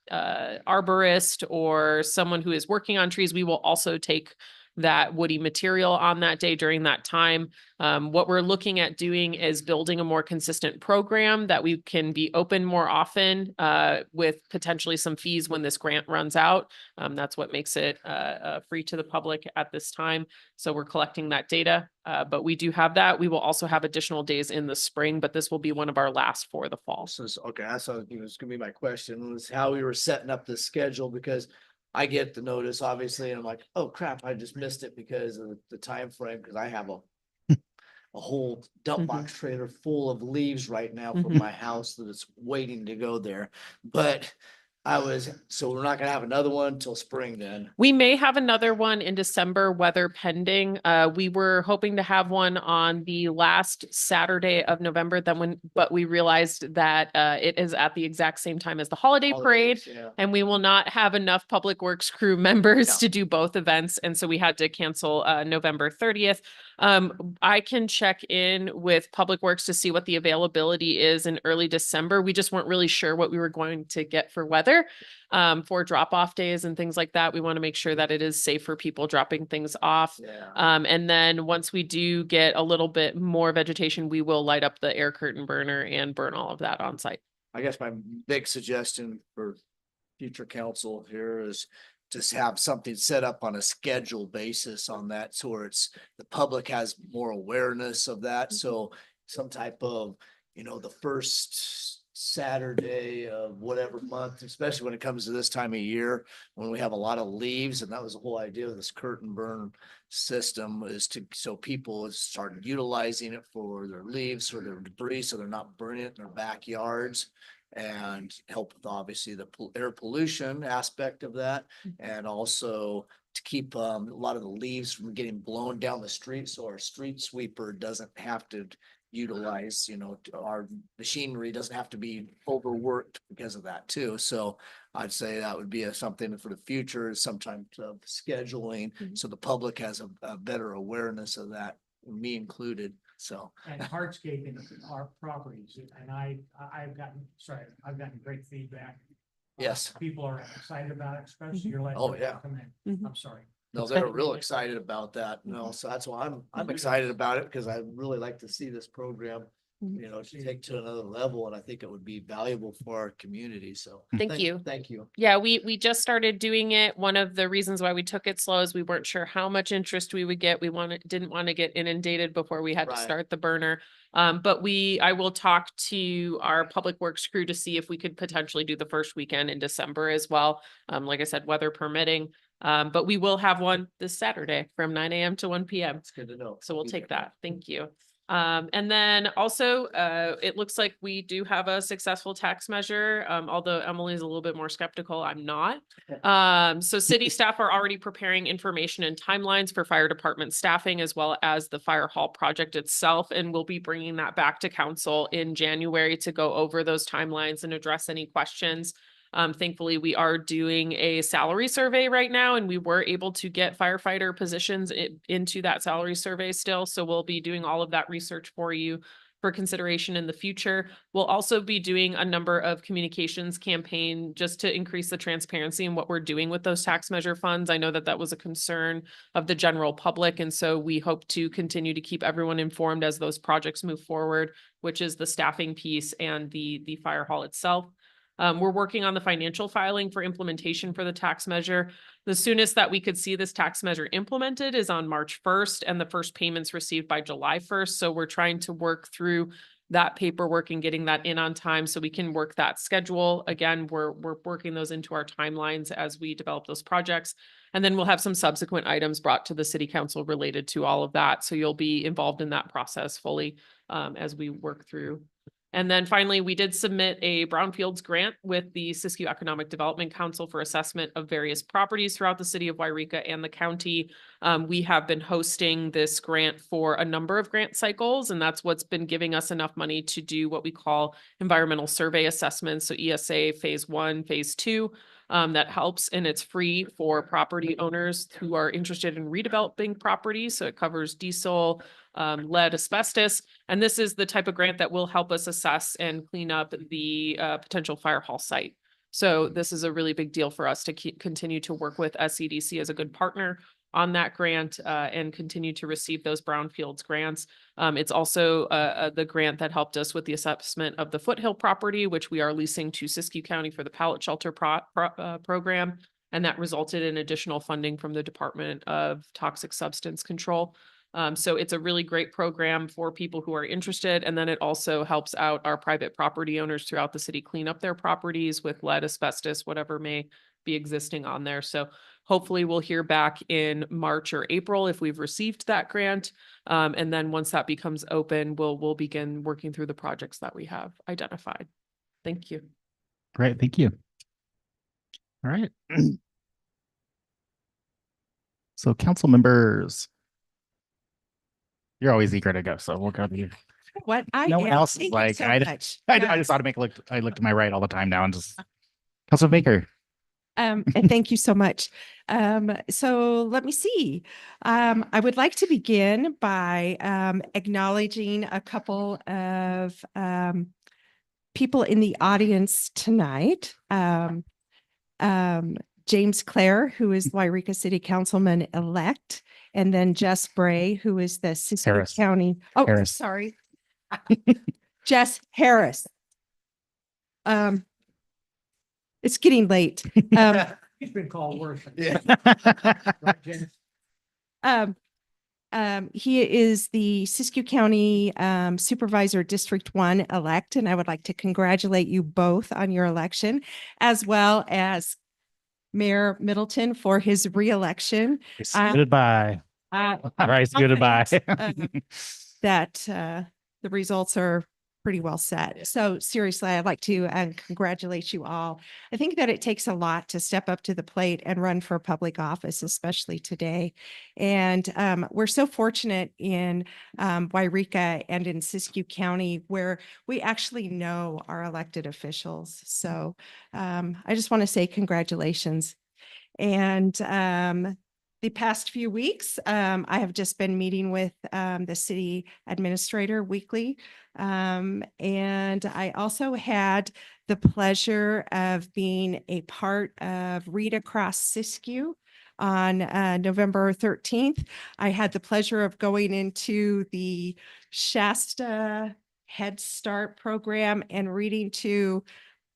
arborist or someone who is working on trees, we will also take that woody material on that day during that time. What we're looking at doing is building a more consistent program that we can be open more often with potentially some fees when this grant runs out. That's what makes it free to the public at this time. So we're collecting that data, but we do have that. We will also have additional days in the spring, but this will be one of our last for the fall. So, okay, that's what was gonna be my question, was how we were setting up the schedule, because I get the notice, obviously, and I'm like, oh crap, I just missed it because of the time frame, because I have a whole dump box trailer full of leaves right now from my house that is waiting to go there. But so we're not gonna have another one until spring then. We may have another one in December, weather pending. We were hoping to have one on the last Saturday of November, but we realized that it is at the exact same time as the holiday parade, Yeah. and we will not have enough Public Works crew members to do both events, and so we had to cancel November 30th. I can check in with Public Works to see what the availability is in early December. We just weren't really sure what we were going to get for weather for drop-off days and things like that. We want to make sure that it is safe for people dropping things off. Yeah. And then once we do get a little bit more vegetation, we will light up the air curtain burner and burn all of that on site. I guess my big suggestion for future council here is just have something set up on a schedule basis on that, so it's the public has more awareness of that. So some type of, the first Saturday of whatever month, especially when it comes to this time of year, when we have a lot of leaves. And that was the whole idea of this curtain burn system, is to, so people started utilizing it for their leaves, for their debris, so they're not burning it in their backyards, and help with obviously the air pollution aspect of that. And also to keep a lot of the leaves from getting blown down the street, so our street sweeper doesn't have to utilize, our machinery doesn't have to be overworked because of that too. So I'd say that would be something for the future, sometimes of scheduling, so the public has a better awareness of that, me included. So. And hardscaping our properties, and I've gotten great feedback. Yes. People are excited about it, especially your last. Oh, yeah. I'm sorry. No, they're real excited about that. No, so that's why I'm excited about it, because I really like to see this program, to take to another level, and I think it would be valuable for our community. So. Thank you. Thank you. Yeah, we just started doing it. One of the reasons why we took it slow is we weren't sure how much interest we would get. Didn't want to get inundated before we had to Right. start the burner. But I will talk to our public works crew to see if we could potentially do the first weekend in December as well. Like I said, weather permitting. But we will have one this Saturday from 9 a.m. to 1 p.m. It's good to know. So we'll take that. Thank you. And then also, it looks like we do have a successful tax measure, although Emily's a little bit more skeptical, I'm not. So city staff are already preparing information and timelines for fire department staffing, as well as the fire hall project itself. And we'll be bringing that back to council in January to go over those timelines and address any questions. Thankfully, we are doing a salary survey right now, and we were able to get firefighter positions into that salary survey still. So we'll be doing all of that research for you for consideration in the future. We'll also be doing a number of communications campaign just to increase the transparency in what we're doing with those tax measure funds. I know that that was a concern of the general public, and so we hope to continue to keep everyone informed as those projects move forward, which is the staffing piece and the fire hall itself. We're working on the financial filing for implementation for the tax measure. The soonest that we could see this tax measure implemented is on March 1st, and the first payments received by July 1st. So we're trying to work through that paperwork and getting that in on time so we can work that schedule. Again, we're working those into our timelines as we develop those projects. And then we'll have some subsequent items brought to the city council related to all of that. So you'll be involved in that process fully as we work through. And then finally, we did submit a brownfields grant with the Siskiyou Economic Development Council for assessment of various properties throughout the city of Wairika and the county. We have been hosting this grant for a number of grant cycles, and that's what's been giving us enough money to do what we call environmental survey assessments. So ESA phase 1, phase 2. That helps, and it's free for property owners who are interested in redeveloping properties. So it covers diesel, lead, asbestos, and this is the type of grant that will help us assess and clean up the potential fire hall site. So this is a really big deal for us to continue to work with SCDC as a good partner on that grant and continue to receive those brownfields grants. It's also the grant that helped us with the assessment of the Foothill property, which we are leasing to Siskiyou County for the pallet shelter program. And that resulted in additional funding from the Department of Toxic Substance Control. So it's a really great program for people who are interested. And then it also helps out our private property owners throughout the city clean up their properties with lead, asbestos, whatever may be existing on there. So hopefully we'll hear back in March or April if we've received that grant. And then once that becomes open, we'll begin working through the projects that we have identified. Thank you. Great, thank you. All right. So council members, you're always eager to go, so we'll go to you. What I No one am. else is Thank you like, so I much. just thought to make I look to my right all the time now and just Councilman Baker. And thank you so much. So let me see. I would like to begin by acknowledging a couple of people in the audience tonight. James Clare, who is Wairika City Councilman-elect, and then Jess Bray, who is the Siskiyou County. Oh, Harris. sorry. Jess Harris. It's getting late. He's been called worse. Yeah. He is the Siskiyou County Supervisor District 1 elect, and I would like to congratulate you both on your election, as well as Mayor Middleton for his reelection. Goodbye. Bryce, goodbye. That the results are pretty well set. So seriously, I'd like to congratulate you all. I think that it takes a lot to step up to the plate and run for public office, especially today. And we're so fortunate in Wairika and in Siskiyou County where we actually know our elected officials. So I just want to say congratulations. And the past few weeks, I have just been meeting with the city administrator weekly. And I also had the pleasure of being a part of Read Across Siskiyou on November 13th. I had the pleasure of going into the Shasta Head Start program and reading to,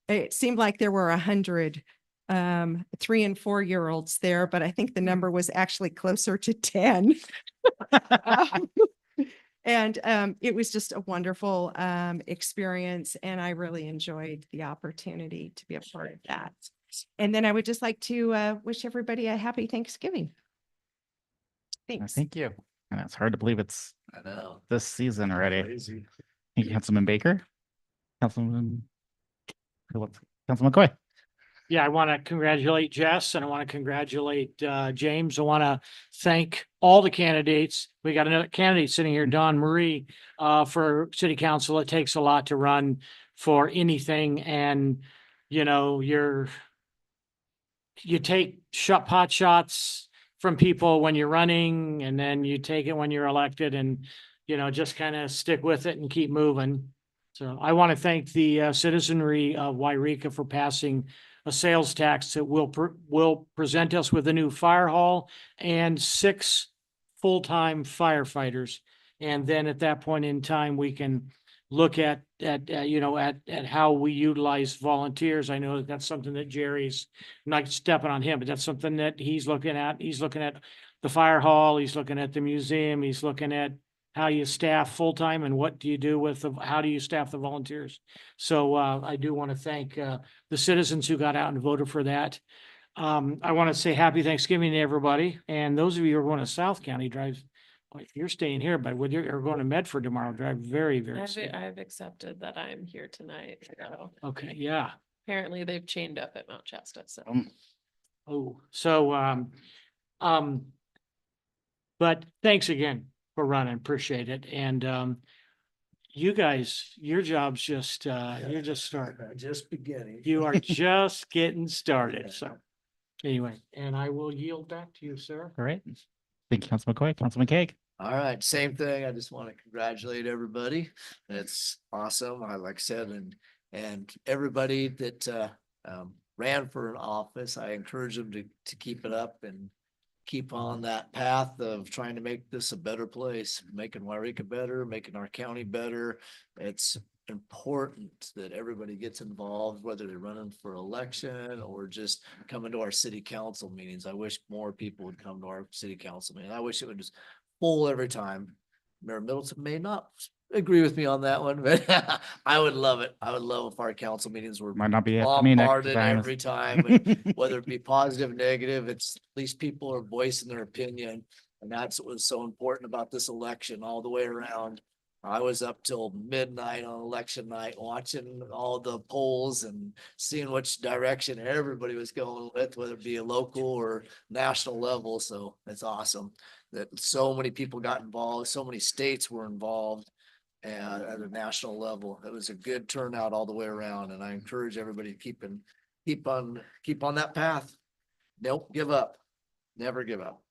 it seemed like there were 100 3 and 4 year olds there, but I think the number was actually closer to 10. And it was just a wonderful experience, and I really enjoyed the opportunity to be a part of that. And then I would just like to wish everybody a happy Thanksgiving. Thanks. Thank you. And it's hard to believe it's I know. this season already. Thank you, Councilman Baker. Councilman McCoy. Yeah, I want to congratulate Jess and I want to congratulate James. I want to thank all the candidates. We got another candidate sitting here, Don Marie, for city council. It takes a lot to run for anything. And, you know, you take pot shots from people when you're running, and then you take it when you're elected, and, you know, just kind of stick with it and keep moving. So I want to thank the citizenry of Wairika for passing a sales tax that will present us with a new fire hall and 6 full-time firefighters. And then at that point in time, we can look at how we utilize volunteers. I know that's something that Jerry's, I'm not stepping on him, but that's something that he's looking at. He's looking at the fire hall, he's looking at the museum, he's looking at how you staff full-time and what do you do with how do you staff the volunteers? So I do want to thank the citizens who got out and voted for that. I want to say happy Thanksgiving to everybody. And those of you who are going to South County, drive, if you're staying here, but when you're going to Medford tomorrow, drive very, very safe. I've accepted that I'm here tonight. So Okay, yeah. apparently they've chained up at Mount Shasta, so. But thanks again for running. Appreciate it. And you guys, your job's just, you're just starting. Just beginning. You are just getting started. So anyway, and I will yield back to you, sir. All right. Thank you, Councilman McCoy. Councilman Cake. All right, same thing. I just want to congratulate everybody. It's awesome. I like I said, and everybody that ran for an office, I encourage them to keep it up and keep on that path of trying to make this a better place, making Wairika better, making our county better. It's important that everybody gets involved, whether they're running for election or just coming to our city council meetings. I wish more people would come to our city council meeting. I wish it would just full every time. Mayor Middleton may not agree with me on that one, but I would love it. I would love if our council meetings were Might not be it for me next bombarded time. every time, and whether it be positive, negative, it's at least people are voicing their opinion. And that's what was so important about this election all the way around. I was up till midnight on election night, watching all the polls and seeing which direction everybody was going with, whether it be a local or national level. So it's awesome that so many people got involved. So many states were involved. And at a national level, it was a good turnout all the way around. And I encourage everybody to keep on that path. Don't give up. Never give up.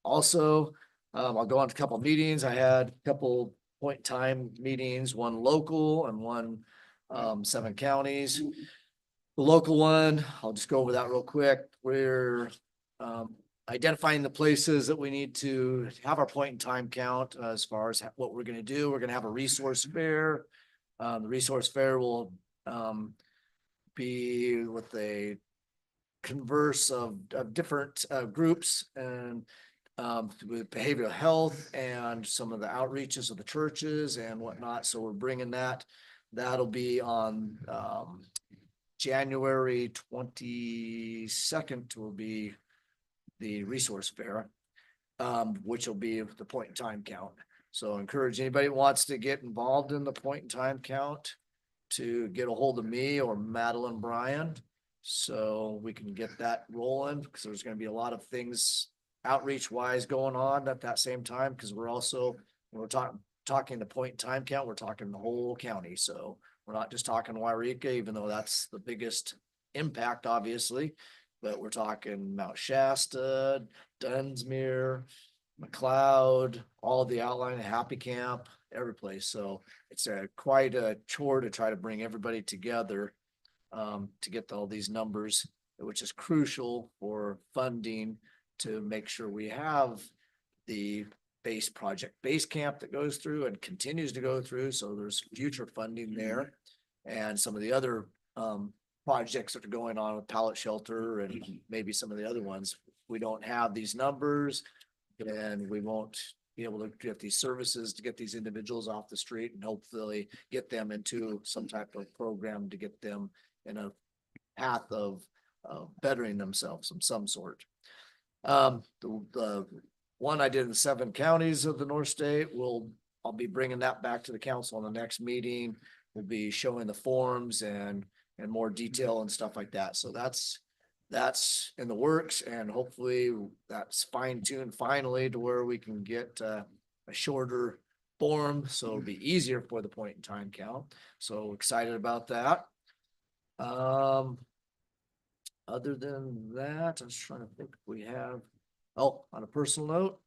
Also, I'll go on to a couple meetings. I had a couple point in time meetings, one local and one 7 counties. The local one, I'll just go over that real quick. We're identifying the places that we need to have our point in time count as far as what we're going to do. We're going to have a resource fair. The resource fair will be with a converse of different groups and with behavioral health and some of the outreaches of the churches and whatnot. So we're bringing that. That'll be on January 22nd will be the resource fair, which will be the point in time count. So encourage anybody who wants to get involved in the point in time count to get a hold of me or Madeline Bryan. So we can get that rolling, because there's going to be a lot of things outreach wise going on at that same time. Because we're also, when we're talking the point in time count, we're talking the whole county. So we're not just talking Wairika, even though that's the biggest impact, obviously, but we're talking Mount Shasta, Dunsmuir, McLeod, all the outlying, Happy Camp, every place. So it's quite a chore to try to bring everybody together to get all these numbers, which is crucial for funding to make sure we have the base camp that goes through and continues to go through. So there's future funding there, and some of the other projects that are going on with pallet shelter and maybe some of the other ones. We don't have these numbers, and we won't be able to get these services to get these individuals off the street and hopefully get them into some type of program to get them in a path of bettering themselves of some sort. The one I did in the 7 counties of the North State, I'll be bringing that back to the council on the next meeting. We'll be showing the forms and more detail and stuff like that. So that's in the works, and hopefully that's fine-tuned finally to where we can get a shorter form, so it'll be easier for the point in time count. So excited about that. Other than that, I was trying to think if we have, on a personal note,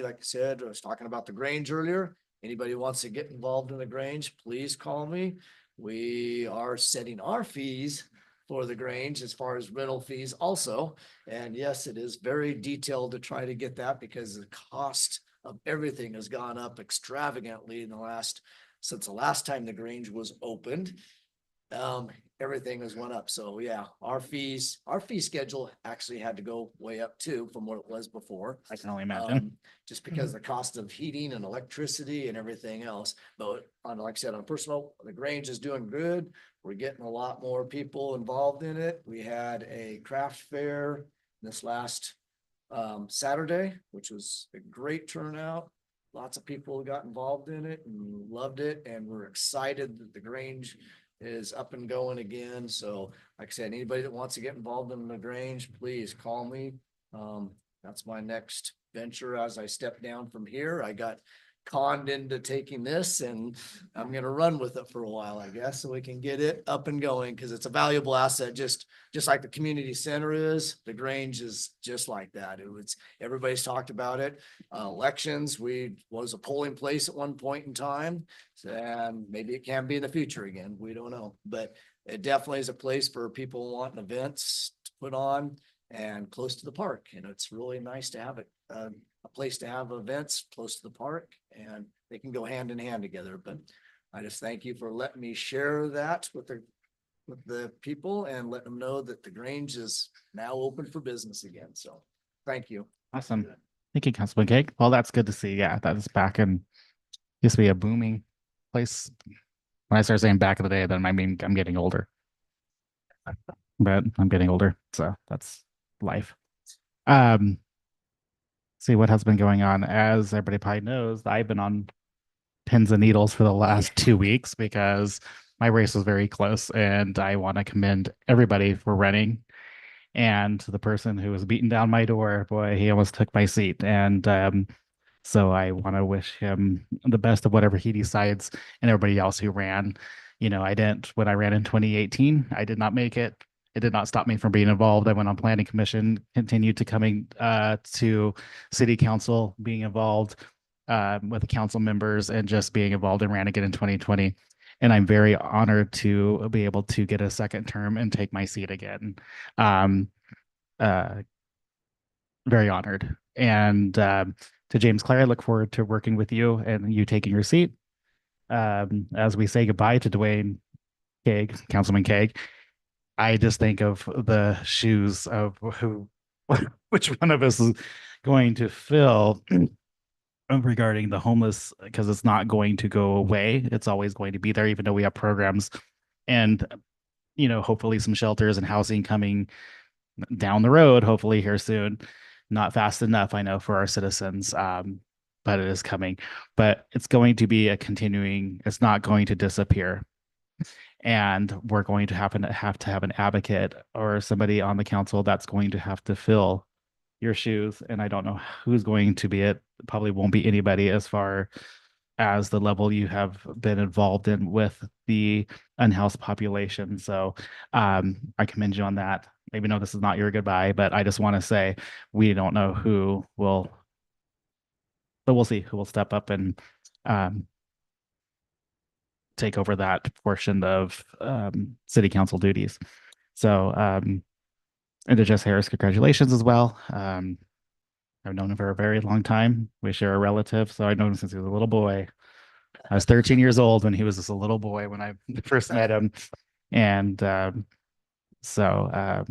like I said, I was talking about the Grange earlier. Anybody who wants to get involved in the Grange, please call me. We are setting our fees for the Grange as far as rental fees also. And yes, it is very detailed to try to get that, because the cost of everything has gone up extravagantly since the last time the Grange was opened. Everything has went up. So yeah, our fee schedule actually had to go way up too from what it was before. I can only imagine. Just because the cost of heating and electricity and everything else. But like I said, on personal, the Grange is doing good. We're getting a lot more people involved in it. We had a craft fair this last Saturday, which was a great turnout. Lots of people got involved in it and loved it. And we're excited that the Grange is up and going again. So like I said, anybody that wants to get involved in the Grange, please call me. That's my next venture. As I step down from here, I got conned into taking this, and I'm going to run with it for a while, I guess, so we can get it up and going, because it's a valuable asset. Just like the community center is, the Grange is just like that. Everybody's talked about it. Elections, was a polling place at one point in time, and maybe it can be in the future again. We don't know, but it definitely is a place for people wanting events to put on, and close to the park. It's really nice to have it. A place to have events close to the park, and they can go hand in hand together. But I just thank you for letting me share that with the people, and letting them know that the Grange is now open for business again. So thank you. Awesome. Thank you, Councilman Cake. Well, that's good to see. Yeah, that is back in, used to be a booming place. When I start saying back in the day, then I mean I'm getting older. But I'm getting older, so that's life. See what has been going on. As everybody probably knows, I've been on pins and needles for the last 2 weeks because my race was very close, and I want to commend everybody for running. And the person who was beating down my door, boy, he almost took my seat. And so I want to wish him the best of whatever he decides, and everybody else who ran. When I ran in 2018, I did not make it. It did not stop me from being involved. I went on planning commission, continued to coming to city council, being involved with the council members, and just being involved, and ran again in 2020. And I'm very honored to be able to get a second term and take my seat again. Very honored. And to James Clare, I look forward to working with you and you taking your seat. As we say goodbye to Dwayne Kaag, Councilman Kaag, I just think of the shoes of which one of us is going to fill regarding the homeless, because it's not going to go away. It's always going to be there, even though we have programs and, hopefully some shelters and housing coming down the road, hopefully here soon. Not fast enough, I know, for our citizens, but it is coming. But it's going to be it's not going to disappear. And we're going to have to have an advocate or somebody on the council that's going to have to fill your shoes. And I don't know who's going to be it. Probably won't be anybody as far as the level you have been involved in with the unhoused population. So I commend you on that. Maybe no, this is not your goodbye, but I just want to say we don't know who will, but we'll see who will step up and take over that portion of city council duties. So and to Jess Harris, congratulations as well. I've known him for a very long time. We share a relative, so I've known him since he was a little boy. I was 13 years old when he was just a little boy when I first met him. And so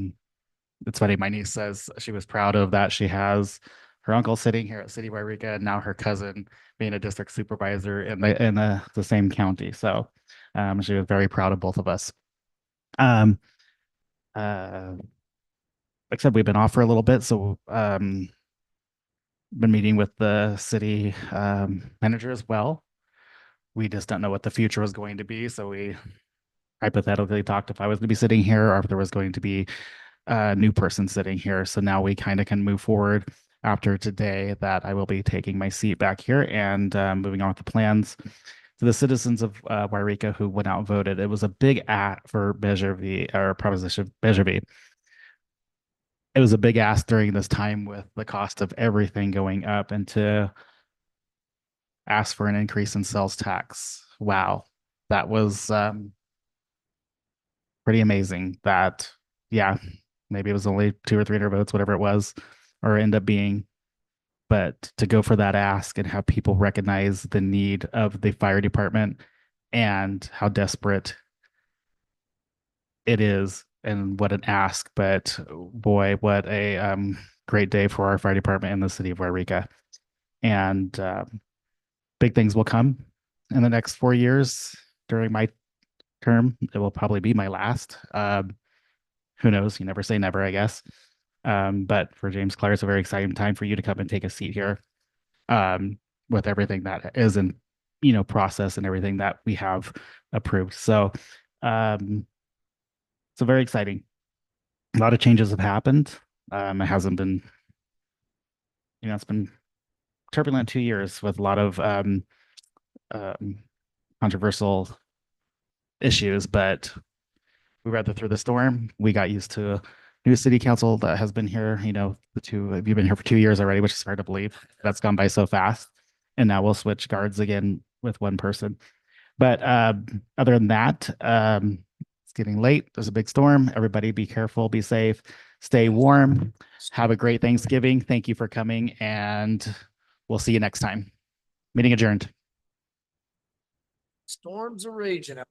it's funny, my niece says she was proud of that. She has her uncle sitting here at City of Wairika and now her cousin being a district supervisor in the same county. So she was very proud of both of us. Except we've been off for a little bit, so been meeting with the city manager as well. We just don't know what the future was going to be, so we hypothetically talked if I was going to be sitting here or if there was going to be a new person sitting here. So now we kind of can move forward after today that I will be taking my seat back here and moving on with the plans. To the citizens of Wairika who went out and voted, it was a big ask for Bejervie or Proposition Bejervie. It was a big ask during this time with the cost of everything going up, and to ask for an increase in sales tax. Wow. That was pretty amazing. That, yeah, maybe it was only 200 or 300 votes, whatever it was, or end up being. But to go for that ask and have people recognize the need of the fire department and how desperate it is, and what an ask. But boy, what a great day for our fire department in the city of Wairika. And big things will come in the next 4 years during my term. It will probably be my last. Who knows? You never say never, I guess. But for James Clare, it's a very exciting time for you to come and take a seat here with everything that is in, process and everything that we have approved. So so very exciting. A lot of changes have happened. It hasn't been, it's been turbulent 2 years with a lot of controversial issues, but we weathered through the storm. We got used to a new city council that has been here. The two of you been here for 2 years already, which is hard to believe. That's gone by so fast. And now we'll switch guards again with one person. But other than that, it's getting late. There's a big storm. Everybody be careful, be safe, stay warm. Have a great Thanksgiving. Thank you for coming, and we'll see you next time. Meeting adjourned. Storms are raging out.